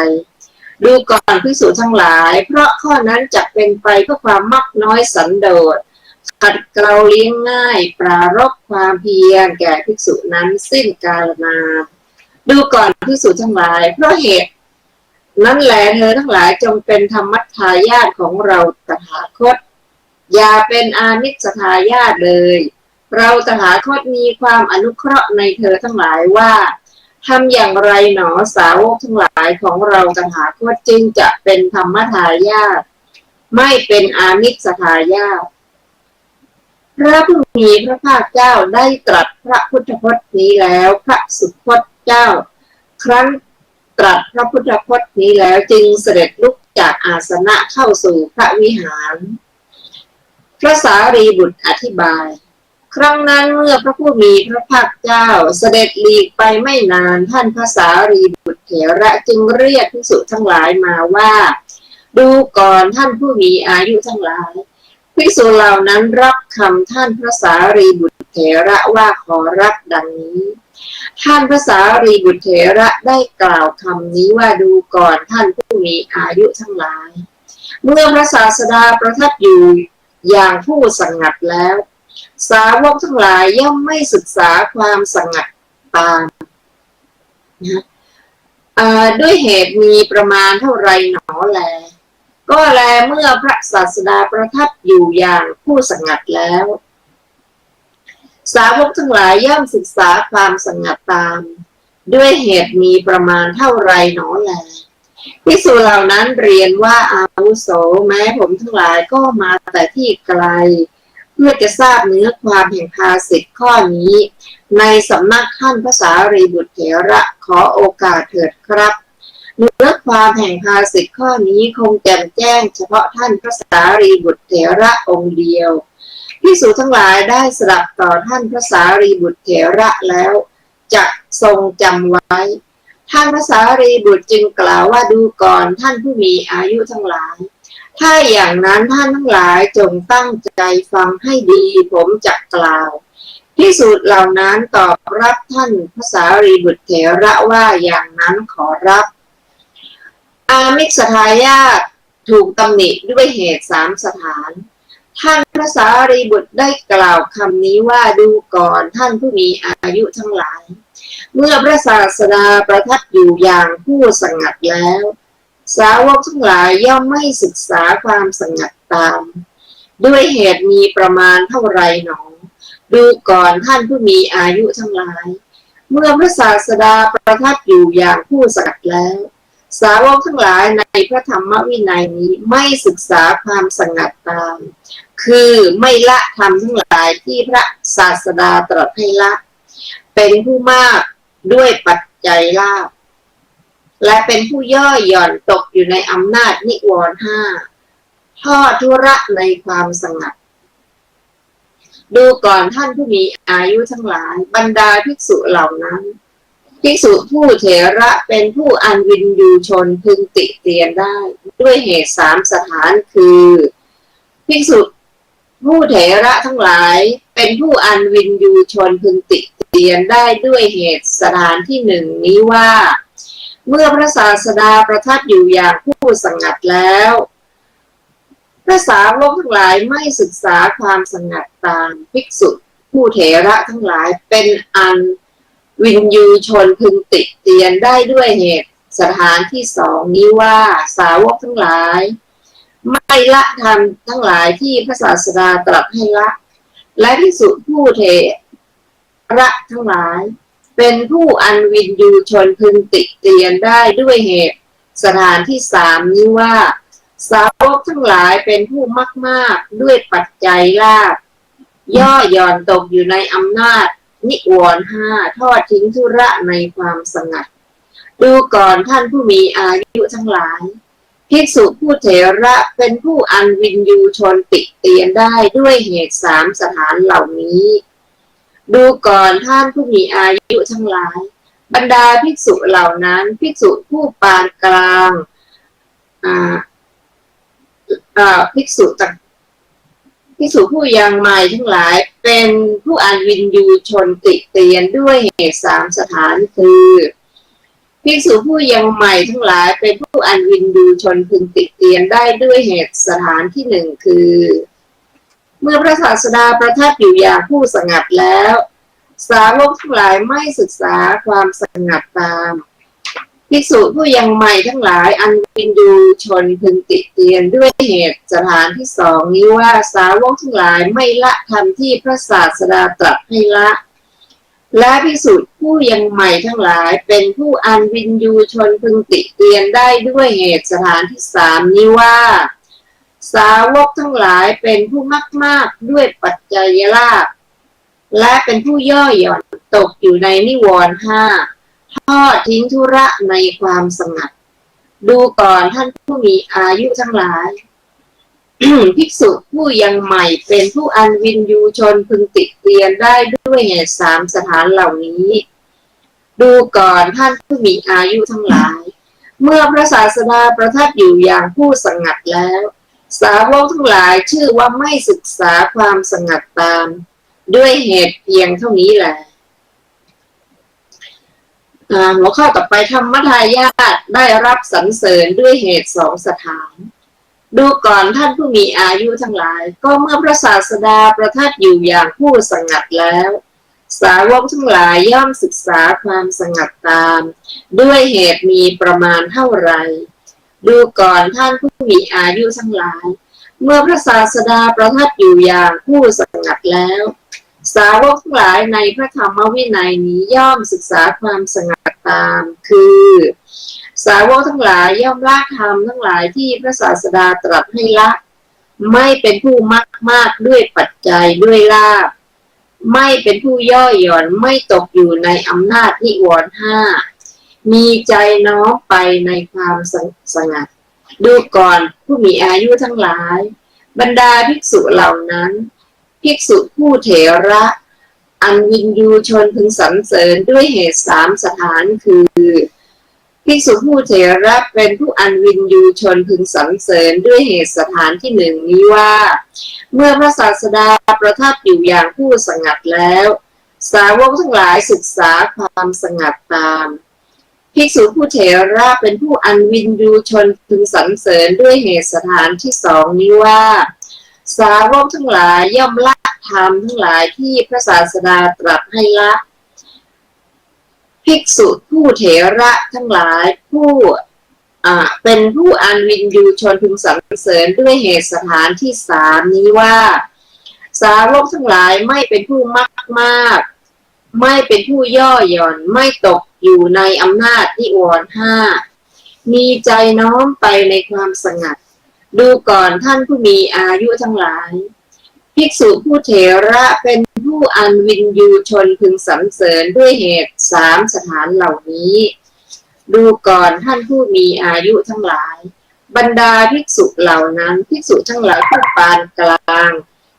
ดูก่อนภิกษุทั้งหลายเพราะข้อนั้นจะเป็นไปเพื่อความมักน้อยสันโดษขัดเกลาเลี้ยงง่ายปรารภความเพียรแก่ภิกษุนั้นสิ้นกาลนานดูก่อนภิกษุทั้งหลายเพราะเหตุนั้นแลเธอทั้งหลายจงเป็นธรรมทายาทของเราตถาคตอย่าเป็นอามิสทายาทเลยเราตถาคตมีความอนุเคราะห์ในเธอทั้งหลายว่าทำอย่างไรหนอสาวกทั้งหลายของเราตถาคตจึงจะเป็นธรรมทายาทไม่เป็นอามิสทายาทพระผู้มีพระภาคเจ้าได้ตรัสพระพุทธพจน์นี้แล้วพระสุคตเจ้าครั้นตรัสพระพุทธพจน์นี้แล้วจึงเสด็จลุกจากอาสนะเข้าสู่พระวิหารพระสารีบุตรอธิบายครั้งนั้นเมื่อพระผู้มีพระภาคเจ้าเสด็จหลีกไปไม่นานท่านพระสารีบุตรเถระจึงเรียกภิกษุทั้งหลายมาว่าดูก่อนท่านผู้มีอายุทั้งหลายภิกษุเหล่านั้นรับคำท่านพระสารีบุตรเถระว่าขอรับดังนี้ท่านพระสารีบุตรเถระได้กล่าวคำนี้ว่าดูก่อนท่านผู้มีอายุทั้งหลาย เมื่อพระศาสดาประทับอยู่อย่างผู้สงัดแล้วสาวกทั้งหลายย่อมไม่ศึกษาความสงัดตามนะด้วยเหตุมีประมาณเท่าไรหนอแลก็แลเมื่อพระศาสดาประทับอยู่อย่างผู้สงัดแล้วสาวกทั้งหลายย่อมศึกษาความสงัดตามด้วยเหตุมีประมาณเท่าไรหนอแลภิกษุเหล่านั้นเรียนว่าอาวุโสแม้ผมทั้งหลายก็มาแต่ที่ไกลเพื่อจะทราบเนื้อความแห่งภาษิตข้อนี้ในสำนักท่านพระสารีบุตรเถระขอโอกาสเถิดครับเนื้อความแห่งภาษิตข้อนี้คงแจ่มแจ้งเฉพาะท่านพระสารีบุตรเถระองค์เดียวภิกษุทั้งหลายได้สดับต่อท่านพระสารีบุตรเถระแล้วจะทรงจำไว้ท่านพระสารีบุตรจึงกล่าวว่าดูก่อนท่านผู้มีอายุทั้งหลายถ้าอย่างนั้นท่านทั้งหลายจงตั้งใจฟังให้ดีผมจะกล่าวภิกษุเหล่านั้นตอบรับท่านพระสารีบุตรเถระว่าอย่างนั้นขอรับอามิสทายาทถูกตำหนิด้วยเหตุ3 สถานท่านพระสารีบุตรได้กล่าวคำนี้ว่าดูก่อนท่านผู้มีอายุทั้งหลายเมื่อพระศาสดาประทับอยู่อย่างผู้สงัดแล้วสาวกทั้งหลายย่อมไม่ศึกษาความสงัดตามด้วยเหตุมีประมาณเท่าไรหนอดูก่อนท่านผู้มีอายุทั้งหลายเมื่อพระศาสดาประทับอยู่อย่างผู้สงัดแล้วสาวกทั้งหลายในพระธรรมวินัยนี้ไม่ศึกษาความสงัดตามคือไม่ละธรรมทั้งหลายที่พระศาสดาตรัสให้ละเป็นผู้มากด้วยปัจจัยลาภและเป็นผู้ย่อหย่อนตกอยู่ในอำนาจนิวรณ์5ทอดทุระในความสงัดดูก่อนท่านผู้มีอายุทั้งหลายบรรดาภิกษุเหล่านั้นภิกษุผู้เถระเป็นผู้อันวินยูชนพึงติเตียนได้ด้วยเหตุ3 สถานคือภิกษุผู้เถระทั้งหลายเป็นผู้อันวินยูชนพึงติเตียนได้ด้วยเหตุสถานที่1นี้ว่าเมื่อพระศาสดาประทับอยู่อย่างผู้สงัดแล้วพระสาวกทั้งหลายไม่ศึกษาความสงัดตามภิกษุผู้เถระทั้งหลายเป็นอันวินยูชนพึงติเตียนได้ด้วยเหตุสถานที่2นี้ว่าสาวกทั้งหลายไม่ละธรรมทั้งหลายที่พระศาสดาตรัสให้ละและภิกษุผู้เถระทั้งหลายเป็นผู้อันวินยูชนพึงติเตียนได้ด้วยเหตุสถานที่3นี้ว่าสาวกทั้งหลายเป็นผู้มากด้วยปัจจัยลาภย่อหย่อนตกอยู่ในอำนาจนิวรณ์5ทอดทิ้งธุระในความสงัดดูก่อนท่านผู้มีอายุทั้งหลายภิกษุผู้เถระเป็นผู้อันวินยูชนติเตียนได้ด้วยเหตุ3 สถานเหล่านี้ดูก่อนท่านผู้มีอายุทั้งหลายบรรดาภิกษุเหล่านั้นภิกษุผู้ปานกลางภิกษุผู้ยังใหม่ทั้งหลายเป็นผู้อันวินยูชนติเตียนด้วยเหตุ3 สถานคือภิกษุผู้ยังใหม่ทั้งหลายเป็นผู้อันวินยูชนพึงติเตียนได้ด้วยเหตุสถานที่1คือเมื่อพระศาสดาประทับอยู่อย่างผู้สงัดแล้วสาวกทั้งหลายไม่ศึกษาความสงัดตามภิกษุผู้ยังใหม่ทั้งหลายอันวินยูชนพึงติเตียนด้วยเหตุสถานที่2นี้ว่าสาวกทั้งหลายไม่ละธรรมที่พระศาสดาตรัสให้ละและภิกษุผู้ยังใหม่ทั้งหลายเป็นผู้อันวินยูชนพึงติเตียนได้ด้วยเหตุสถานที่3นี้ว่าสาวกทั้งหลายเป็นผู้มากด้วยปัจจัยลาภและเป็นผู้ย่อหย่อนตกอยู่ในนิวรณ์5ทอดทิ้งธุระในความสงัดดูก่อนท่านผู้มีอายุทั้งหลาย ภิกษุผู้ยังใหม่เป็นผู้อันวินยูชนพึงติเตียนได้ด้วยเหตุ3 สถานเหล่านี้ดูก่อนท่านผู้มีอายุทั้งหลายเมื่อพระศาสดาประทับอยู่อย่างผู้สงัดแล้วสาวกทั้งหลายชื่อว่าไม่ศึกษาความสงัดตามด้วยเหตุเพียงเท่านี้แหละหัวข้อต่อไปธรรมทายาทได้รับสรรเสริญด้วยเหตุ2 สถาน ดูก่อนท่านผู้มีอายุทั้งหลายก็เมื่อพระศาสดาประทับอยู่อย่างผู้สงัดแล้วสาวกทั้งหลายย่อมศึกษาความสงัดตามด้วยเหตุมีประมาณเท่าไรดูก่อนท่านผู้มีอายุทั้งหลายเมื่อพระศาสดาประทับอยู่อย่างผู้สงัดแล้วสาวกทั้งหลายในพระธรรมวินัยนี้ย่อมศึกษาความสงัดตามคือสาวกทั้งหลายย่อมละธรรมทั้งหลายที่พระศาสดาตรัสให้ละไม่เป็นผู้มากด้วยปัจจัยด้วยลาภไม่เป็นผู้ย่อหย่อนไม่ตกอยู่ในอำนาจนิวรณ์ห้ามีใจน้อมไปในความสงัดดูก่อนผู้มีอายุทั้งหลายบรรดาภิกษุเหล่านั้นภิกษุผู้เถระอันวินยูชนพึงสรรเสริญด้วยเหตุสามสถานคือภิกษุผู้เถระเป็นผู้อันวินยูชนพึงสรรเสริญด้วยเหตุสถานที่หนึ่งนี้ว่าเมื่อพระศาสดาประทับอยู่อย่างผู้สงัดแล้วสาวกทั้งหลายศึกษาความสงัดตามภิกษุผู้เถระเป็นผู้อันวินยูชนพึงสรรเสริญด้วยเหตุสถานที่สองนี้ว่าสาวกทั้งหลายย่อมละธรรมทั้งหลายที่พระศาสดาตรัสให้ละภิกษุผู้เถระทั้งหลายผู้เป็นผู้อันวินยูชนพึงสรรเสริญด้วยเหตุสถานที่สามนี้ว่าสาวกทั้งหลายไม่เป็นผู้มากไม่เป็นผู้ย่อหย่อนไม่ตกอยู่ในอำนาจนิวรณ์ห้ามีใจน้อมไปในความสงัดดูก่อนท่านผู้มีอายุทั้งหลายภิกษุผู้เถระเป็นผู้อันวินยูชนพึงสรรเสริญด้วยเหตุสามสถานเหล่านี้ดูก่อนท่านผู้มีอายุทั้งหลายบรรดาภิกษุเหล่านั้นภิกษุทั้งหลายผู้ปานกลาง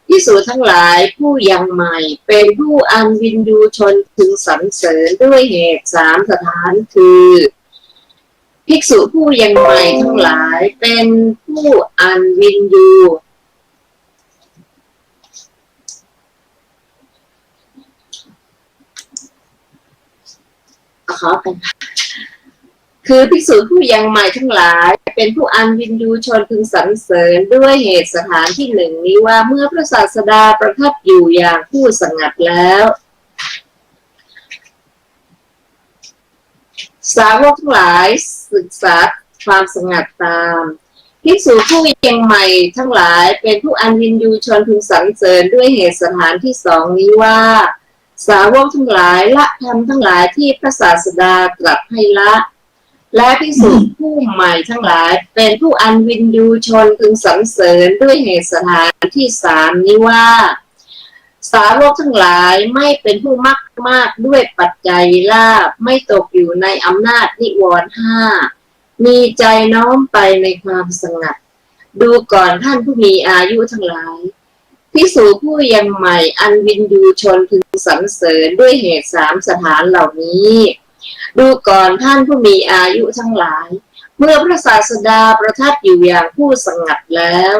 ภิกษุทั้งหลายผู้ยังใหม่เป็นผู้อันวินยูชนพึงสรรเสริญด้วยเหตุสามสถานคือภิกษุผู้ยังใหม่ทั้งหลายเป็นผู้อันวินยูขอเป็นคือภิกษุผู้ยังใหม่ทั้งหลายเป็นผู้อันวินยูชนพึงสรรเสริญด้วยเหตุสถานที่หนึ่งนี้ว่าเมื่อพระศาสดาประทับอยู่อย่างผู้สงัดแล้วสาวกทั้งหลายศึกษาความสงัดตามภิกษุผู้ยังใหม่ทั้งหลายเป็นผู้อันวินยูชนพึงสรรเสริญด้วยเหตุสถานที่สองนี้ว่าสาวกทั้งหลายละธรรมทั้งหลายที่พระศาสดาตรัสให้ละและภิกษุผู้ใหม่ทั้งหลายเป็นผู้อันวินยูชนพึงสรรเสริญด้วยเหตุสถานที่สามนี้ว่าสาวกทั้งหลายไม่เป็นผู้มากด้วยปัจจัยลาภไม่ตกอยู่ในอำนาจนิวรณ์ห้ามีใจน้อมไปในความสงัดดูก่อนท่านผู้มีอายุทั้งหลายภิกษุผู้ยังใหม่อันวินยูชนพึงสรรเสริญด้วยเหตุสามสถานเหล่านี้ดูก่อนท่านผู้มีอายุทั้งหลายเมื่อพระศาสดาประทับอยู่อย่างผู้สงัดแล้ว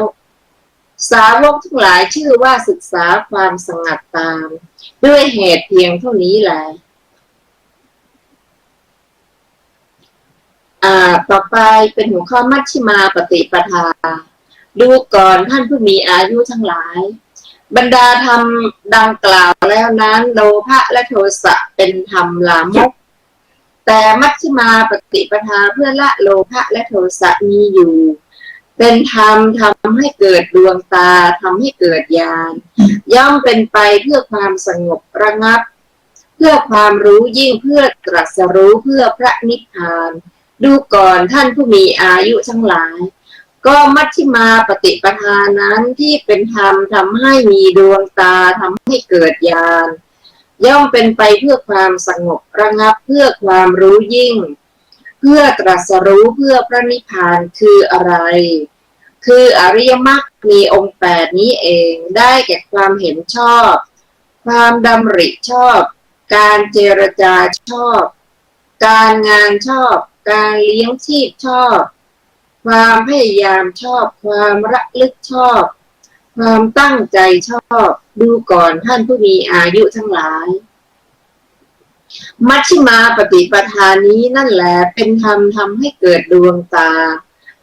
สาวกทั้งหลายชื่อว่าศึกษาความสงัดตามด้วยเหตุเพียงเท่านี้แหละต่อไปเป็นหัวข้อมัชฌิมาปฏิปทาดูก่อนท่านผู้มีอายุทั้งหลายบรรดาธรรมดังกล่าวแล้วนั้นโลภะและโทสะเป็นธรรมลามกแต่มัชฌิมาปฏิปทาเพื่อละโลภะและโทสะมีอยู่เป็นธรรมทำให้เกิดดวงตาทำให้เกิดญาณย่อมเป็นไปเพื่อความสงบระงับเพื่อความรู้ยิ่งเพื่อตรัสรู้เพื่อพระนิพพานดูก่อนท่านผู้มีอายุทั้งหลายก็มัชฌิมาปฏิปทานั้นที่เป็นธรรมทำให้มีดวงตาทำให้เกิดญาณย่อมเป็นไปเพื่อความสงบระงับเพื่อความรู้ยิ่งเพื่อตรัสรู้เพื่อพระนิพพานคืออะไรคืออริยมรรคมีองค์แปดนี้เองได้แก่ความเห็นชอบความดำริชอบการเจรจาชอบการงานชอบการเลี้ยงชีพชอบความพยายามชอบความระลึกชอบความตั้งใจชอบดูก่อนท่านผู้มีอายุทั้งหลายมัชฌิมาปฏิปทานี้นั่นแหละเป็นธรรมทำให้เกิดดวงตา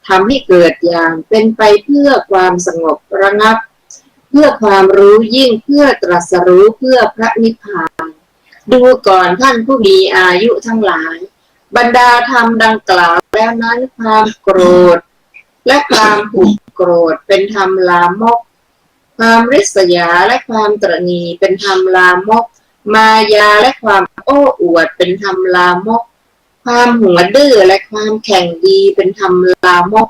ทำให้เกิดอย่างเป็นไปเพื่อความสงบระงับเพื่อความรู้ยิ่งเพื่อตรัสรู้เพื่อพระนิพพานดูก่อนท่านผู้มีอายุทั้งหลายบรรดาธรรมดังกล่าวแล้วนั้นความโกรธและความผูกโกรธเป็นธรรมลามกความริษยาและความตระหนี่เป็นธรรมลามกมายาและความโอ้อวดเป็นธรรมลามกความหัวดื้อและความแข่งดีเป็นธรรมลามก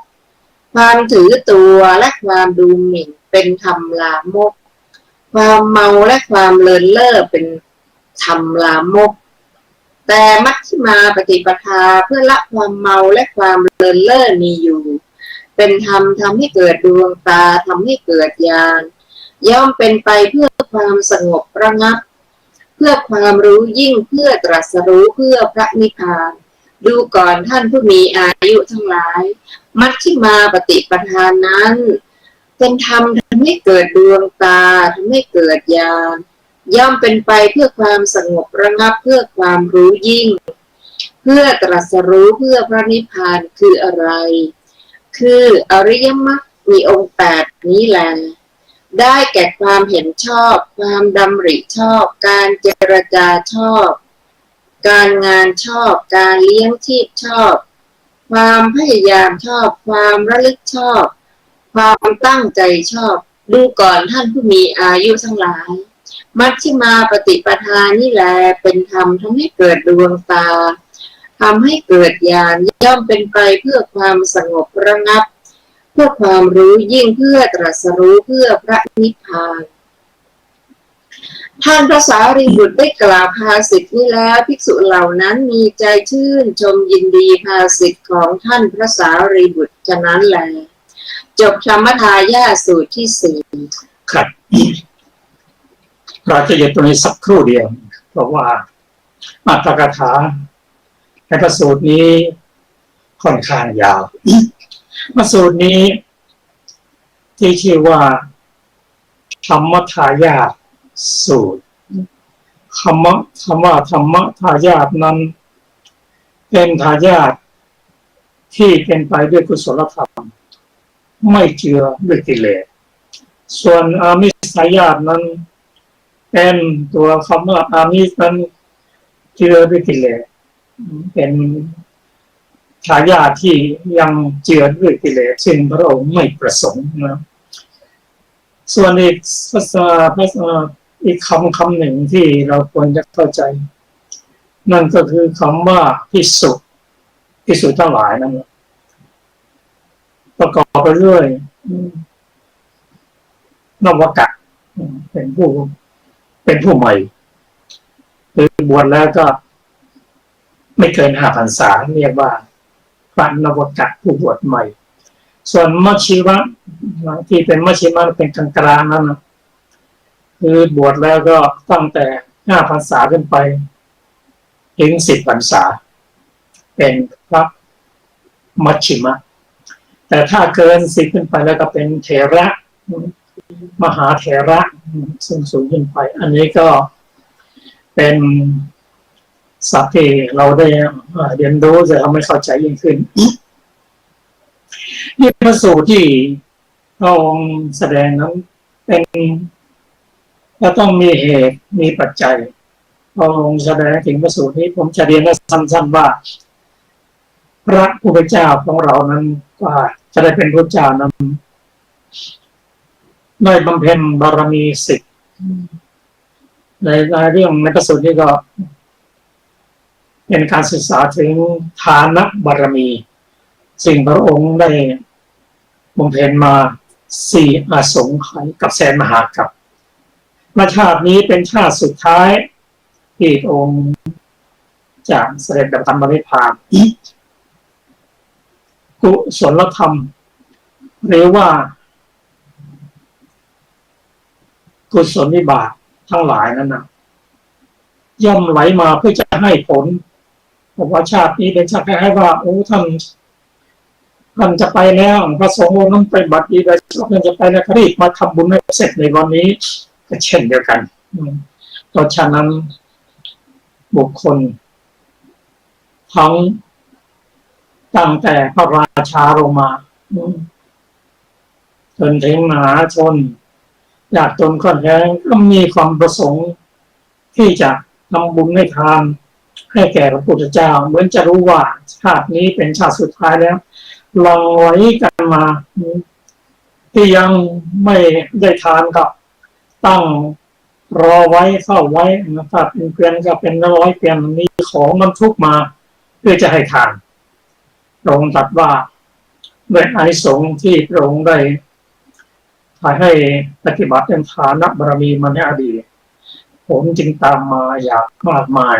ความถือตัวและความดูหมิ่นเป็นธรรมลามกความเมาและความเลินเล่อเป็นธรรมลามกแต่มัชฌิมาปฏิปทาเพื่อละความเมาและความเลินเล่อมีอยู่เป็นธรรมทำให้เกิดดวงตาทำให้เกิดญาณย่อมเป็นไปเพื่อความสงบระงับเพื่อความรู้ยิ่งเพื่อตรัสรู้เพื่อพระนิพพานดูก่อนท่านผู้มีอายุทั้งหลายมัชฌิมาปฏิปทานั้นเป็นธรรมทำให้เกิดดวงตาทำให้เกิดญาณย่อมเป็นไปเพื่อความสงบระงับเพื่อความรู้ยิ่งเพื่อตรัสรู้เพื่อพระนิพพานคืออะไรคืออริยมรรคมีองค์8นี้แลได้แก่ความเห็นชอบความดำริชอบการเจรจาชอบการงานชอบการเลี้ยงชีพชอบความพยายามชอบความระลึกชอบความตั้งใจชอบดูก่อนท่านผู้มีอายุทั้งหลายมัชฌิมาปฏิปทานี่แลเป็นธรรมทำให้เกิดดวงตาทำให้เกิดญาณย่อมเป็นไปเพื่อความสงบระงับเพื่อความรู้ยิ่งเพื่อตรัสรู้เพื่อพระนิพพานท่านพระสารีบุตรได้กล่าวภาษิตนี้แล้วภิกษุเหล่านั้นมีใจชื่นชมยินดีภาษิตของท่านพระสารีบุตรฉะนั้นแลจบธรรมทายาสูตรที่4ครับเราจะหยุดตรงนี้สักครู่เดียวเพราะว่าอัตถกถาในพระสูตรนี้ค่อนข้างยาวพระสูตรนี้ที่ชื่อว่าธรรมทายาทสูตรคำว่าธรรมทายาทนั้นเป็นทายาทที่เป็นไปด้วยกุศลธรรมไม่เจือด้วยกิเลสส่วนอามิสทายาทนั้นเป็นตัวคำว่าอามิสนั้นเจือด้วยกิเลสเป็นทายาทที่ยังเจือด้วยกิเลสซึ่งพระองค์ไม่ประสงค์นะส่วนอีกภาษาอีกคำหนึ่งที่เราควรจะเข้าใจนั่นก็คือคำว่าภิกษุทั้งหลายนั่นประกอบไปด้วยนวกะเป็นผู้ใหม่คือบวชแล้วก็ไม่เกิน5 พรรษาเรียกว่าพระนวกะผู้บวชใหม่ส่วนมัชชิมะที่เป็นมัชชิมะเป็นกลางๆนั้นนะคือบวชแล้วก็ตั้งแต่5 พรรษาขึ้นไปถึง10 พรรษาเป็นพระมัชชิมะแต่ถ้าเกิน10ขึ้นไปแล้วก็เป็นเถระมหาเถระซึ่งสูงขึ้นไปอันนี้ก็เป็นศัพท์ที่เราได้เรียนรู้จะทำให้เข้าใจยิ่งขึ้นนี่พระสูตรที่พระองค์แสดงนั้นเป็นจะต้องมีเหตุมีปัจจัยพระองค์แสดงถึงพระสูตรนี้ผมจะเรียนสั้นๆว่าพระผู้เป็นเจ้าของเรานั้นก็จะได้เป็นพระเจ้านั้นได้บำเพ็ญบารมี10ในเรื่องในพระสูตรนี้ก็เป็นการศึกษาถึงฐานะบารมีสิ่งพระองค์ได้บำเพ็ญมา4 อสงไขยกับแสนมหากัปชาตินี้เป็นชาติสุดท้ายที่พระองค์จะเสด็จดับธรรมนิพพานกุศลธรรมหรือว่ากุศลวิบากทั้งหลายนั้นนะย่อมไหลมาเพื่อจะให้ผลบอกว่าชาตินี้เป็นชาติให้ว่าโอ้ท่านจะไปแล้วพระสงฆ์นั้นไปบัตรดีไปท่านจะไปแล้วรีบมาทำบุญให้เสร็จในวันนี้ก็เช่นเดียวกันเพราะฉะนั้นบุคคลทั้งตั้งแต่พระราชาลงมา จนถึงมหาชนยากจนก็แท้ก็มีความประสงค์ที่จะทำบุญให้ทานให้แก่พระพุทธเจ้าเหมือนจะรู้ว่าชาตินี้เป็นชาติสุดท้ายแล้วลองไว้กันมาที่ยังไม่ได้ทานก็ตั้งรอไว้เข้าไว้นะครับเป็นเกวียนก็เป็นร้อยเกวียนมีของบรรทุกมาเพื่อจะให้ทานพระองค์ตรัสว่าด้วยอานิสงส์ที่พระองค์ได้ถ่ายให้ปฏิบัติเป็นฐานบารมีมาในอดีตผลจึงตามมาอย่างมากมาย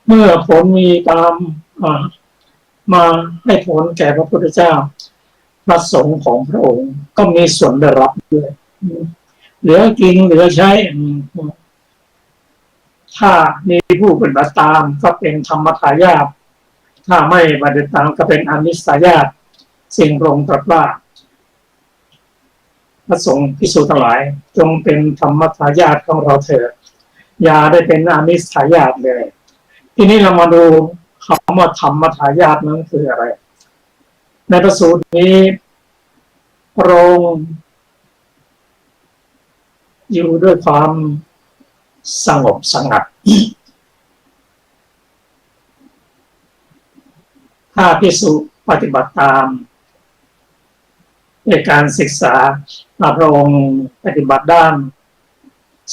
เมื่อผลมีตามมาให้ผลแก่พระพุทธเจ้าพระสงฆ์ของพระองค์ก็มีส่วนได้รับด้วยเหลือกินเหลือใช้ถ้ามีผู้ปฏิบัติตามก็เป็นธรรมทายาทถ้าไม่ปฏิบัติตามก็เป็นอนิสสายาทสิ่งพระองค์ตรัสว่าพระสงฆ์ภิกษุทั้งหลายจงเป็นธรรมทายาทของเราเถิดอย่าได้เป็นอนิสสายาทเลยทีนี้เรามาดูคำว่าธรรมทายาทนั้นคืออะไรในพระสูตรนี้พระองค์อยู่ด้วยความสงบสงัดถ้าภิกษุปฏิบัติตามในการศึกษาพระองค์ปฏิบัติด้าน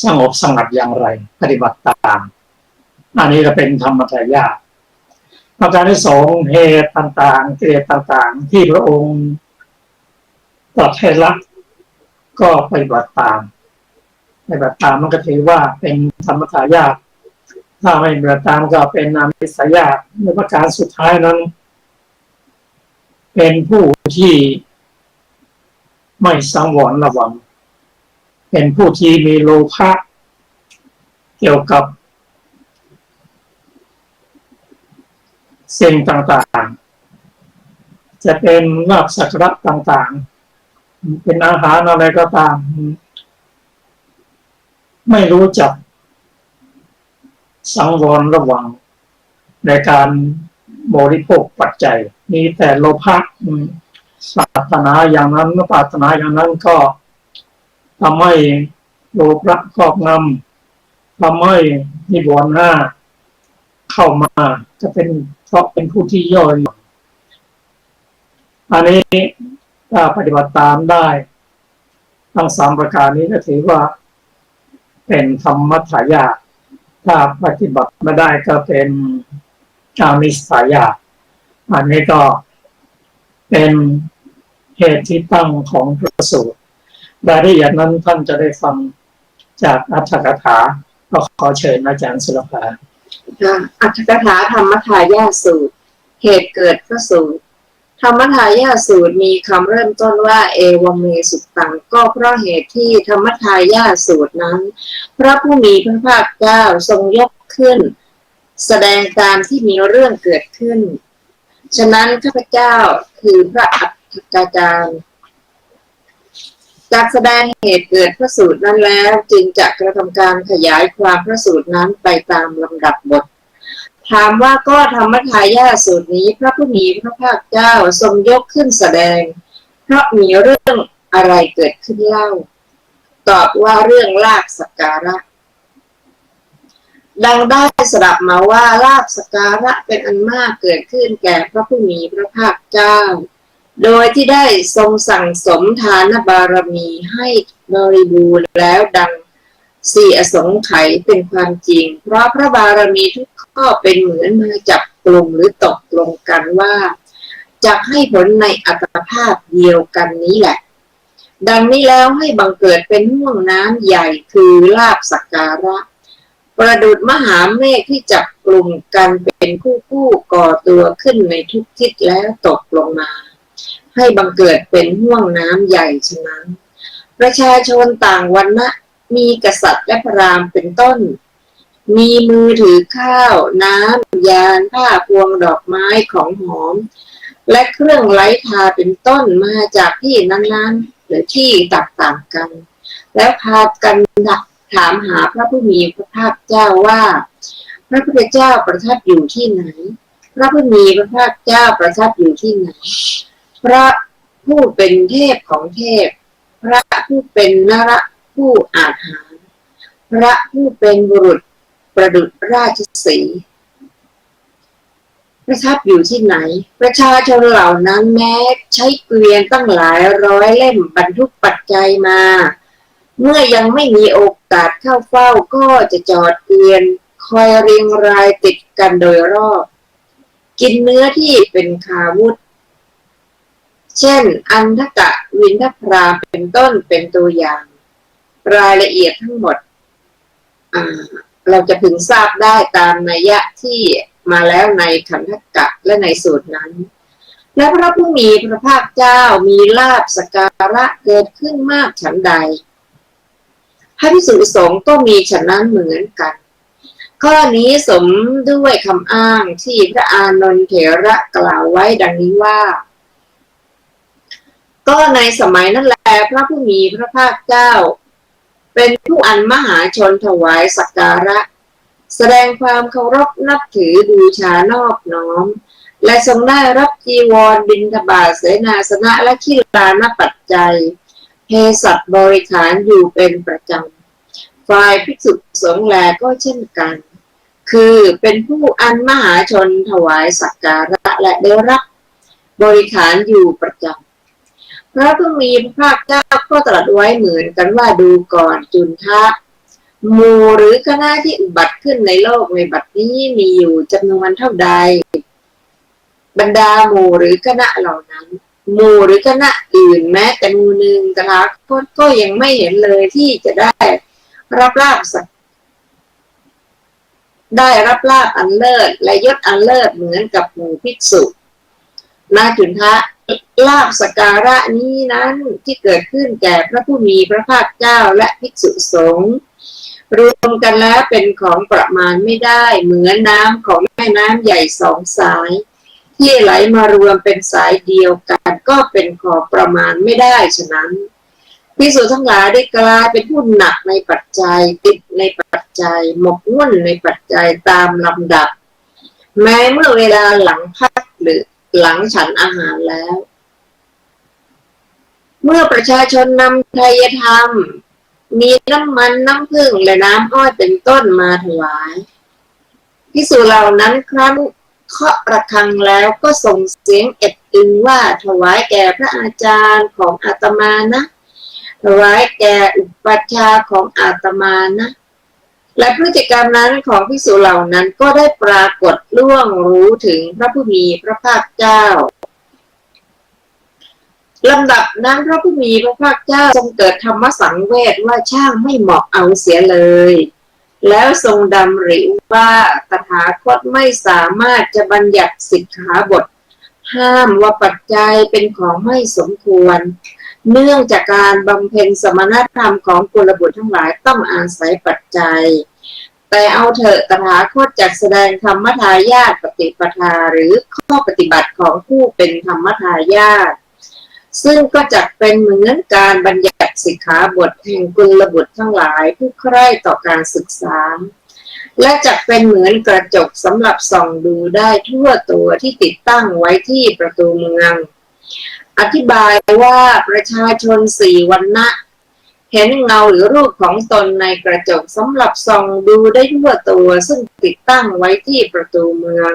สงบสงัดอย่างไรปฏิบัติตามอันนี้ก็เป็นธรรมทายาทประการที่สองเหตุต่างๆกิเลสต่างๆที่พระองค์ตรัสให้ละก็ปฏิบัติตามมันก็ถือว่าเป็นธรรมทายาทถ้าไม่ปฏิบัติตามก็เป็นอนิสสายาทในประการสุดท้ายนั้นเป็นผู้ที่ไม่สังวรระวังเป็นผู้ที่มีโลภะเกี่ยวกับสิ่งต่างๆจะเป็นลาภสักการะต่างๆเป็นอาหารอะไรก็ตามไม่รู้จักสังวรระวังในการบริโภคปัจจัยมีแต่โลภะปรารถนาอย่างนั้นปรารถนาอย่างนั้นก็ทำให้โลภะครอบงำทำให้นิวรณ์ห้าเข้ามาจะเป็นเพราะเป็นผู้ที่ย่อหย่อนอันนี้ถ้าปฏิบัติตามได้ทั้งสามประการนี้ก็ถือว่าเป็นธรรมทายาทถ้าปฏิบัติไม่ได้ก็เป็นอานิสสายาทอันนี้ก็เป็นเหตุที่ตั้งของพระสูตรรายละเอียดนั้นท่านจะได้ฟังจากอรรถกถาก็ขอเชิญอาจารย์สุรภาอรรถกถาธรรมทายาทสูตรเหตุเกิดพระสูตรธรรมทายาทสูตรมีคำเริ่มต้นว่าเอวเมสุตตังก็เพราะเหตุที่ธรรมทายาทสูตรนั้นพระผู้มีพระภาคเจ้าทรงยกขึ้นแสดงตามที่มีเรื่องเกิดขึ้นฉะนั้นข้าพเจ้าคือพระอัฏฐาจารย์จากแสดงเหตุเกิดพระสูตรนั้นแล้วจึงจะกระทำการขยายความพระสูตรนั้นไปตามลำดับบทถามว่าก็ธรรมทายาทสูตรนี้พระผู้มีพระภาคเจ้าทรงยกขึ้นแสดงเพราะมีเรื่องอะไรเกิดขึ้นเล่าตอบว่าเรื่องลาภสักการะดังได้สดับมาว่าลาภสักการะเป็นอันมากเกิดขึ้นแก่พระผู้มีพระภาคเจ้าโดยที่ได้ทรงสั่งสมทานบารมีให้บริบูรณ์แล้วดังสี่อสงไขยเป็นความจริงเพราะพระบารมีทุกข้อเป็นเหมือนมาจับกลุ่มหรือตกลงกันว่าจะให้ผลในอัตภาพเดียวกันนี้แหละดังนี้แล้วให้บังเกิดเป็นห่วงน้ำใหญ่คือลาภสักการะประดุจมหาเมฆที่จับกลุ่มกันเป็นคู่ก่อตัวขึ้นในทุกทิศแล้วตกลงมาให้บังเกิดเป็นห่วงน้ำใหญ่ฉะนั้นประชาชนต่างวรรณะมีกษัตริย์และพราหมณ์เป็นต้นมีมือถือข้าวน้ำยานผ้าพวงดอกไม้ของหอมและเครื่องไล้ทาเป็นต้นมาจากที่นั้นๆหรือที่ต่างๆกันแล้วพากันถามหาพระผู้มีพระภาคเจ้าว่าพระพุทธเจ้าประทับอยู่ที่ไหนพระผู้มีพระภาคเจ้าประทับอยู่ที่ไหนพระ ผู้เป็นเทพของเทพพระผู้เป็นนรผู้อาจหาญพระผู้เป็นบุรุษประดุจราชสีห์ประทับอยู่ที่ไหนประชาชนเหล่านั้นแม้ใช้เกวียนตั้งหลายร้อยเล่มบรรทุกปัจจัยมาเมื่อยังไม่มีโอกาสเข้าเฝ้าก็จะจอดเกวียนคอยเรียงรายติดกันโดยรอบกินเนื้อที่เป็นคาวุธเช่นอันทกะวินทพรามเป็นต้นเป็นตัวอย่างรายละเอียดทั้งหมดเราจะพึงทราบได้ตามนัยยะที่มาแล้วในขันธกะและในสูตรนั้นและพระผู้มีพระภาคเจ้ามีลาภสักการะเกิดขึ้นมากฉันใดพระภิกษุสงฆ์ก็มีฉันนั้นเหมือนกันข้อนี้สมด้วยคำอ้างที่พระอานนท์เถระกล่าวไว้ดังนี้ว่าก็ในสมัยนั้นแลพระผู้มีพระภาคเจ้าเป็นผู้อันมหาชนถวายสักการะแสดงความเคารพนับถือบูชานอบน้อมและทรงได้รับจีวรบิณฑบาตเสนาสนะและขิฬานปัจจัยเภสัชบริขารอยู่เป็นประจำฝ่ายภิกษุสงฆ์แลก็เช่นกันคือเป็นผู้อันมหาชนถวายสักการะและได้รับบริขารอยู่ประจำพระผู้มีพระภาคเจ้าก็ตรัสไว้เหมือนกันว่าดูก่อนจุนทะหมู่หรือคณะที่อุบัติขึ้นในโลกในบัดนี้มีอยู่จำนวนเท่าใดบรรดาหมู่หรือคณะเหล่านั้นหมู่หรือคณะอื่นแม้แต่หมู่หนึ่งตถาคตก็ยังไม่เห็นเลยที่จะได้รับลาภอันเลิศและยศอันเลิศเหมือนกับหมู่ภิกษุนาจุนทะลาภสักการะนี้นั้นที่เกิดขึ้นแก่พระผู้มีพระภาคเจ้าและภิกษุสงฆ์รวมกันแล้วเป็นของประมาณไม่ได้เหมือนน้ำของแม่น้ำใหญ่สองสายที่ไหลมารวมเป็นสายเดียวกันก็เป็นของประมาณไม่ได้ฉะนั้นภิกษุทั้งหลายได้กลายเป็นผู้หนักในปัจจัยติดในปัจจัยหมกมุ่นในปัจจัยตามลำดับแม้เมื่อเวลาหลังพักหรือหลังฉันอาหารแล้วเมื่อประชาชนนำไทยธรรมมีน้ำมันน้ำผึ้งและน้ำอ้อยเป็นต้นมาถวายภิกษุเหล่านั้นครั้นเคาะระฆังแล้วก็ส่งเสียงเอ็ดอึงว่าถวายแก่พระอาจารย์ของอาตมานะถวายแก่อุปัชฌาย์ของอาตมานะและพฤติกรรมนั้นของภิกษุเหล่านั้นก็ได้ปรากฏล่วงรู้ถึงพระผู้มีพระภาคเจ้าลำดับนั้นพระผู้มีพระภาคเจ้าทรงเกิดธรรมสังเวชว่าช่างไม่เหมาะเอาเสียเลยแล้วทรงดำริว่าตถาคตไม่สามารถจะบัญญัติสิกขาบทห้ามว่าปัจจัยเป็นของไม่สมควรเนื่องจากการบำเพ็ญสมณธรรมของกุลบุตรทั้งหลายต้องอาศัยปัจจัยแต่เอาเถอะตถาคตจักแสดงธรรมทายาทปฏิปทาหรือข้อปฏิบัติของผู้เป็นธรรมทายาทซึ่งก็จักเป็นเหมือนการบัญญัติสิกขาบทแห่งกุลบุตรทั้งหลายผู้ใคร่ต่อการศึกษาและจักเป็นเหมือนกระจกสำหรับส่องดูได้ทั่วตัวที่ติดตั้งไว้ที่ประตูเมืองอธิบายว่าประชาชน4 วรรณะเห็นเงาหรือรูปของตนในกระจกสำหรับส่องดูได้ทั่วตัวซึ่งติดตั้งไว้ที่ประตูเมือง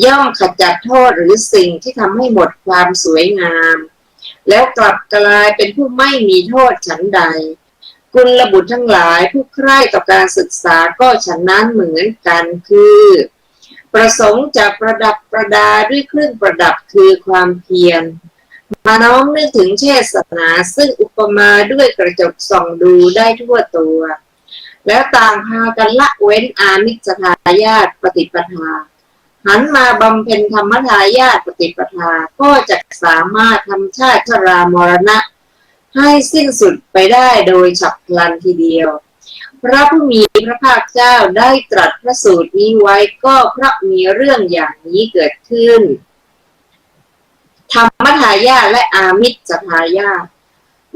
ย่อมขจัดโทษหรือสิ่งที่ทำให้หมดความสวยงามแล้วกลับกลายเป็นผู้ไม่มีโทษฉันใดกุลบุตรทั้งหลายผู้ใคร่ต่อการศึกษาก็ฉันนั้นเหมือนกันคือประสงค์จะประดับประดาด้วยเครื่องประดับคือความเพียรมาน้อมนึกถึงเทศนาซึ่งอุปมาด้วยกระจกส่องดูได้ทั่วตัวแล้วต่างพากันละเว้นอามิสทายาทปฏิปทาหันมาบำเพ็ญธรรมทายาทปฏิปทาก็จะสามารถทำชาติชรามรณะให้สิ้นสุดไปได้โดยฉับพลันทีเดียวพระผู้มีพระภาคเจ้าได้ตรัสพระสูตรนี้ไว้ก็เพราะมีเรื่องอย่างนี้เกิดขึ้นธรรมทายาทและอามิสทายาท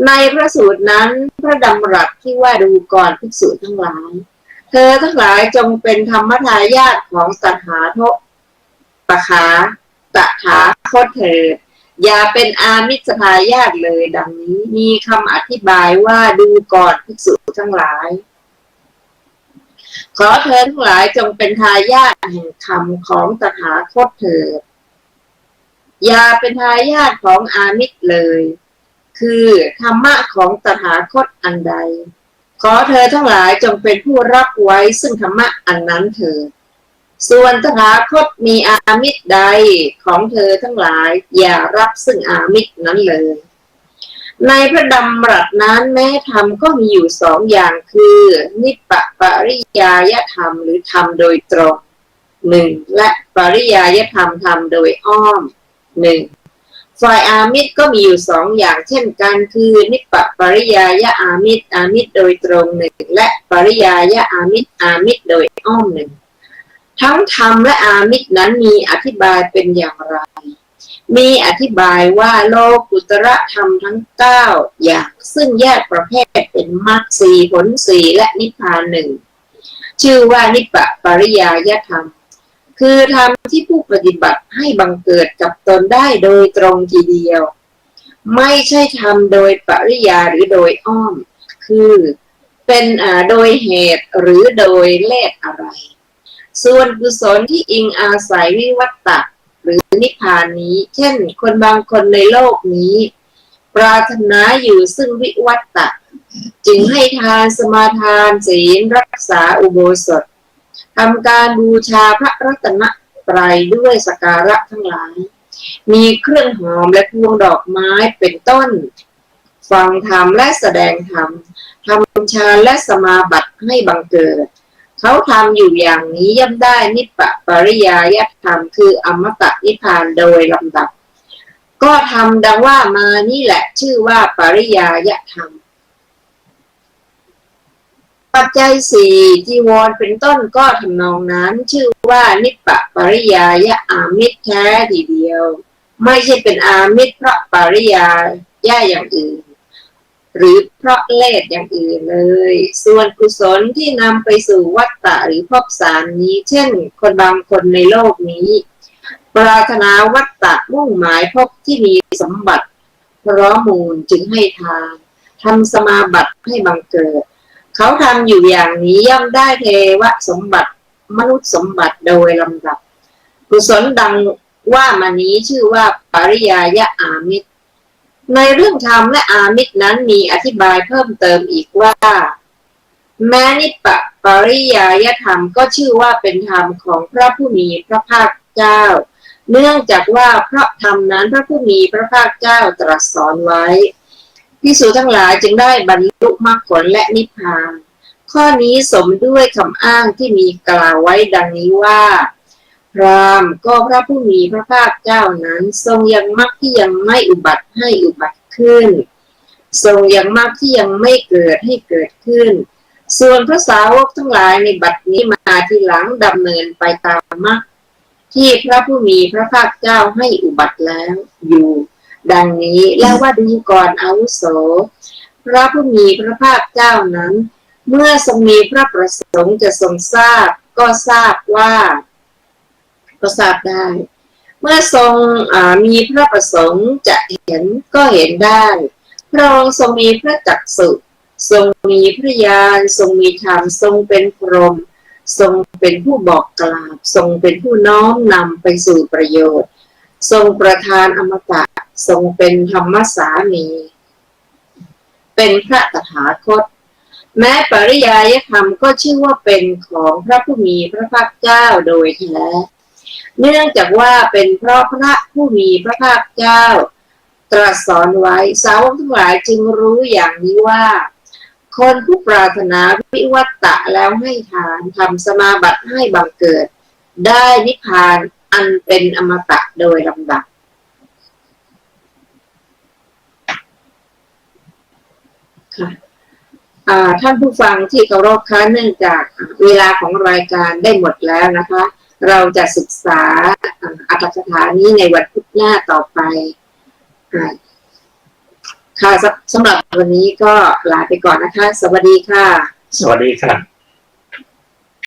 ในพระสูตรนั้นพระดำรัสที่ว่าดูก่อนภิกษุทั้งหลายเธอทั้งหลายจงเป็นธรรมทายาทของตถาคตเถิด อย่าเป็นอามิสทายาทเลยดังนี้มีคำอธิบายว่าดูก่อนภิกษุทั้งหลายขอเธอทั้งหลายจงเป็นทายาทแห่งธรรมของตถาคตเถิดอย่าเป็นทายาทของอามิสเลยคือธรรมะของตถาคตอันใดขอเธอทั้งหลายจงเป็นผู้รับไว้ซึ่งธรรมะอันนั้นเถิดส่วนตถาคตมีอามิสใดของเธอทั้งหลายอย่ารับซึ่งอามิสนั้นเลยในพระดำรัสนั้นแม้ธรรมก็มีอยู่สองอย่างคือนิปปริยายธรรมหรือธรรมโดยตรงหนึ่งและปริยายธรรมธรรมโดยอ้อมหนึ่งฝ่ายอามิสก็มีอยู่สองอย่างเช่นกันคือนิปปริยายอามิสอามิสโดยตรงหนึ่งและปริยายอามิสอามิสโดยอ้อมหนึ่งทั้งธรรมและอามิสนั้นมีอธิบายเป็นอย่างไรมีอธิบายว่าโลกุตระธรรมทั้ง9อย่างซึ่งแยกประเภทเป็นมรรค4ผล4และนิพพาน1ชื่อว่านิปปริยายธรรมคือธรรมที่ผู้ปฏิบัติให้บังเกิดกับตนได้โดยตรงทีเดียวไม่ใช่ธรรมโดยปริยายหรือโดยอ้อมคือเป็นโดยเหตุหรือโดยเลสอะไรส่วนกุศลที่อิงอาศัยวิวัตตะหรือนิพพานนี้เช่นคนบางคนในโลกนี้ปรารถนาอยู่ซึ่งวิวัตตะจึงให้ทานสมาทานศีลรักษาอุโบสถทำการบูชาพระรัตนตรัยด้วยสักการะทั้งหลายมีเครื่องหอมและพวงดอกไม้เป็นต้นฟังธรรมและแสดงธรรมทำฌานและสมาบัติให้บังเกิดเขาทำอยู่อย่างนี้ย่อมได้นิปปริยายธรรมคืออมตะนิพพานโดยลำดับก็ทำดังว่ามานี่แหละชื่อว่าปริยายธรรมปัจจัย4จีวรเป็นต้นก็ทำนองนั้นชื่อว่านิปปริยายอามิสแท้ทีเดียวไม่ใช่เป็นอามิสเพราะปริยายอย่างอื่นหรือเพราะเลสอย่างอื่นเลยส่วนกุศลที่นำไปสู่วัฏฏะหรือภพสามนี้เช่นคนบางคนในโลกนี้ปรารถนาวัฏฏะมุ่งหมายภพที่มีสมบัติพร้อมมูลจึงให้ทานทำสมาบัติให้บังเกิดเขาทำอยู่อย่างนี้ย่อมได้เทวสมบัติมนุษย์สมบัติโดยลำดับกุศลดังว่ามานี้ชื่อว่าปริยายอามิสในเรื่องธรรมและอามิสนั้นมีอธิบายเพิ่มเติมอีกว่าแม้นิปปริยายธรรมก็ชื่อว่าเป็นธรรมของพระผู้มีพระภาคเจ้าเนื่องจากว่าเพราะธรรมนั้นพระผู้มีพระภาคเจ้าตรัสสอนไว้ภิกษุทั้งหลายจึงได้บรรลุมรรคผลและนิพพานข้อนี้สมด้วยคำอ้างที่มีกล่าวไว้ดังนี้ว่าพราหมณ์ก็พระผู้มีพระภาคเจ้านั้นทรงยังมรรคที่ยังไม่อุบัติให้อุบัติขึ้นทรงยังมรรคที่ยังไม่เกิดให้เกิดขึ้นส่วนพระสาวกทั้งหลายในบัดนี้มาทีหลังดำเนินไปตามมรรคที่พระผู้มีพระภาคเจ้าให้อุบัติแล้วอยู่ดังนี้แล้วว่าดูก่อนอาวุโสพระผู้มีพระภาคเจ้านั้นเมื่อทรงมีพระประสงค์จะทรงทราบก็ทราบว่าก็ทราบได้เมื่อทรงมีพระประสงค์จะเห็นก็เห็นได้พระองค์ทรงมีพระจักษุทรงมีพระญาณทรงมีธรรมทรงเป็นพรหมทรงเป็นผู้บอกกล่าวทรงเป็นผู้น้อมนำไปสู่ประโยชน์ทรงประทานอมตะทรงเป็นธรรมสามีเป็นพระตถาคตแม้ปริยายธรรมก็ชื่อว่าเป็นของพระผู้มีพระภาคเจ้าโดยแท้เนื่องจากว่าเป็นเพราะพระผู้มีพระภาคเจ้าตรัสสอนไว้สาวกทั้งหลายจึงรู้อย่างนี้ว่าคนผู้ปรารถนาวิวัตตะแล้วให้ทานทำสมาบัติให้บังเกิดได้นิพพานอันเป็นอมตะโดยลำดับค่ะท่านผู้ฟังที่เคารพคะเนื่องจากเวลาของรายการได้หมดแล้วนะคะเราจะศึกษาอรรถกถานี้ในวันพุธหน้าต่อไปค่ะสำหรับวันนี้ก็ลาไปก่อนนะคะสวัสดีค่ะสวัสดีครับ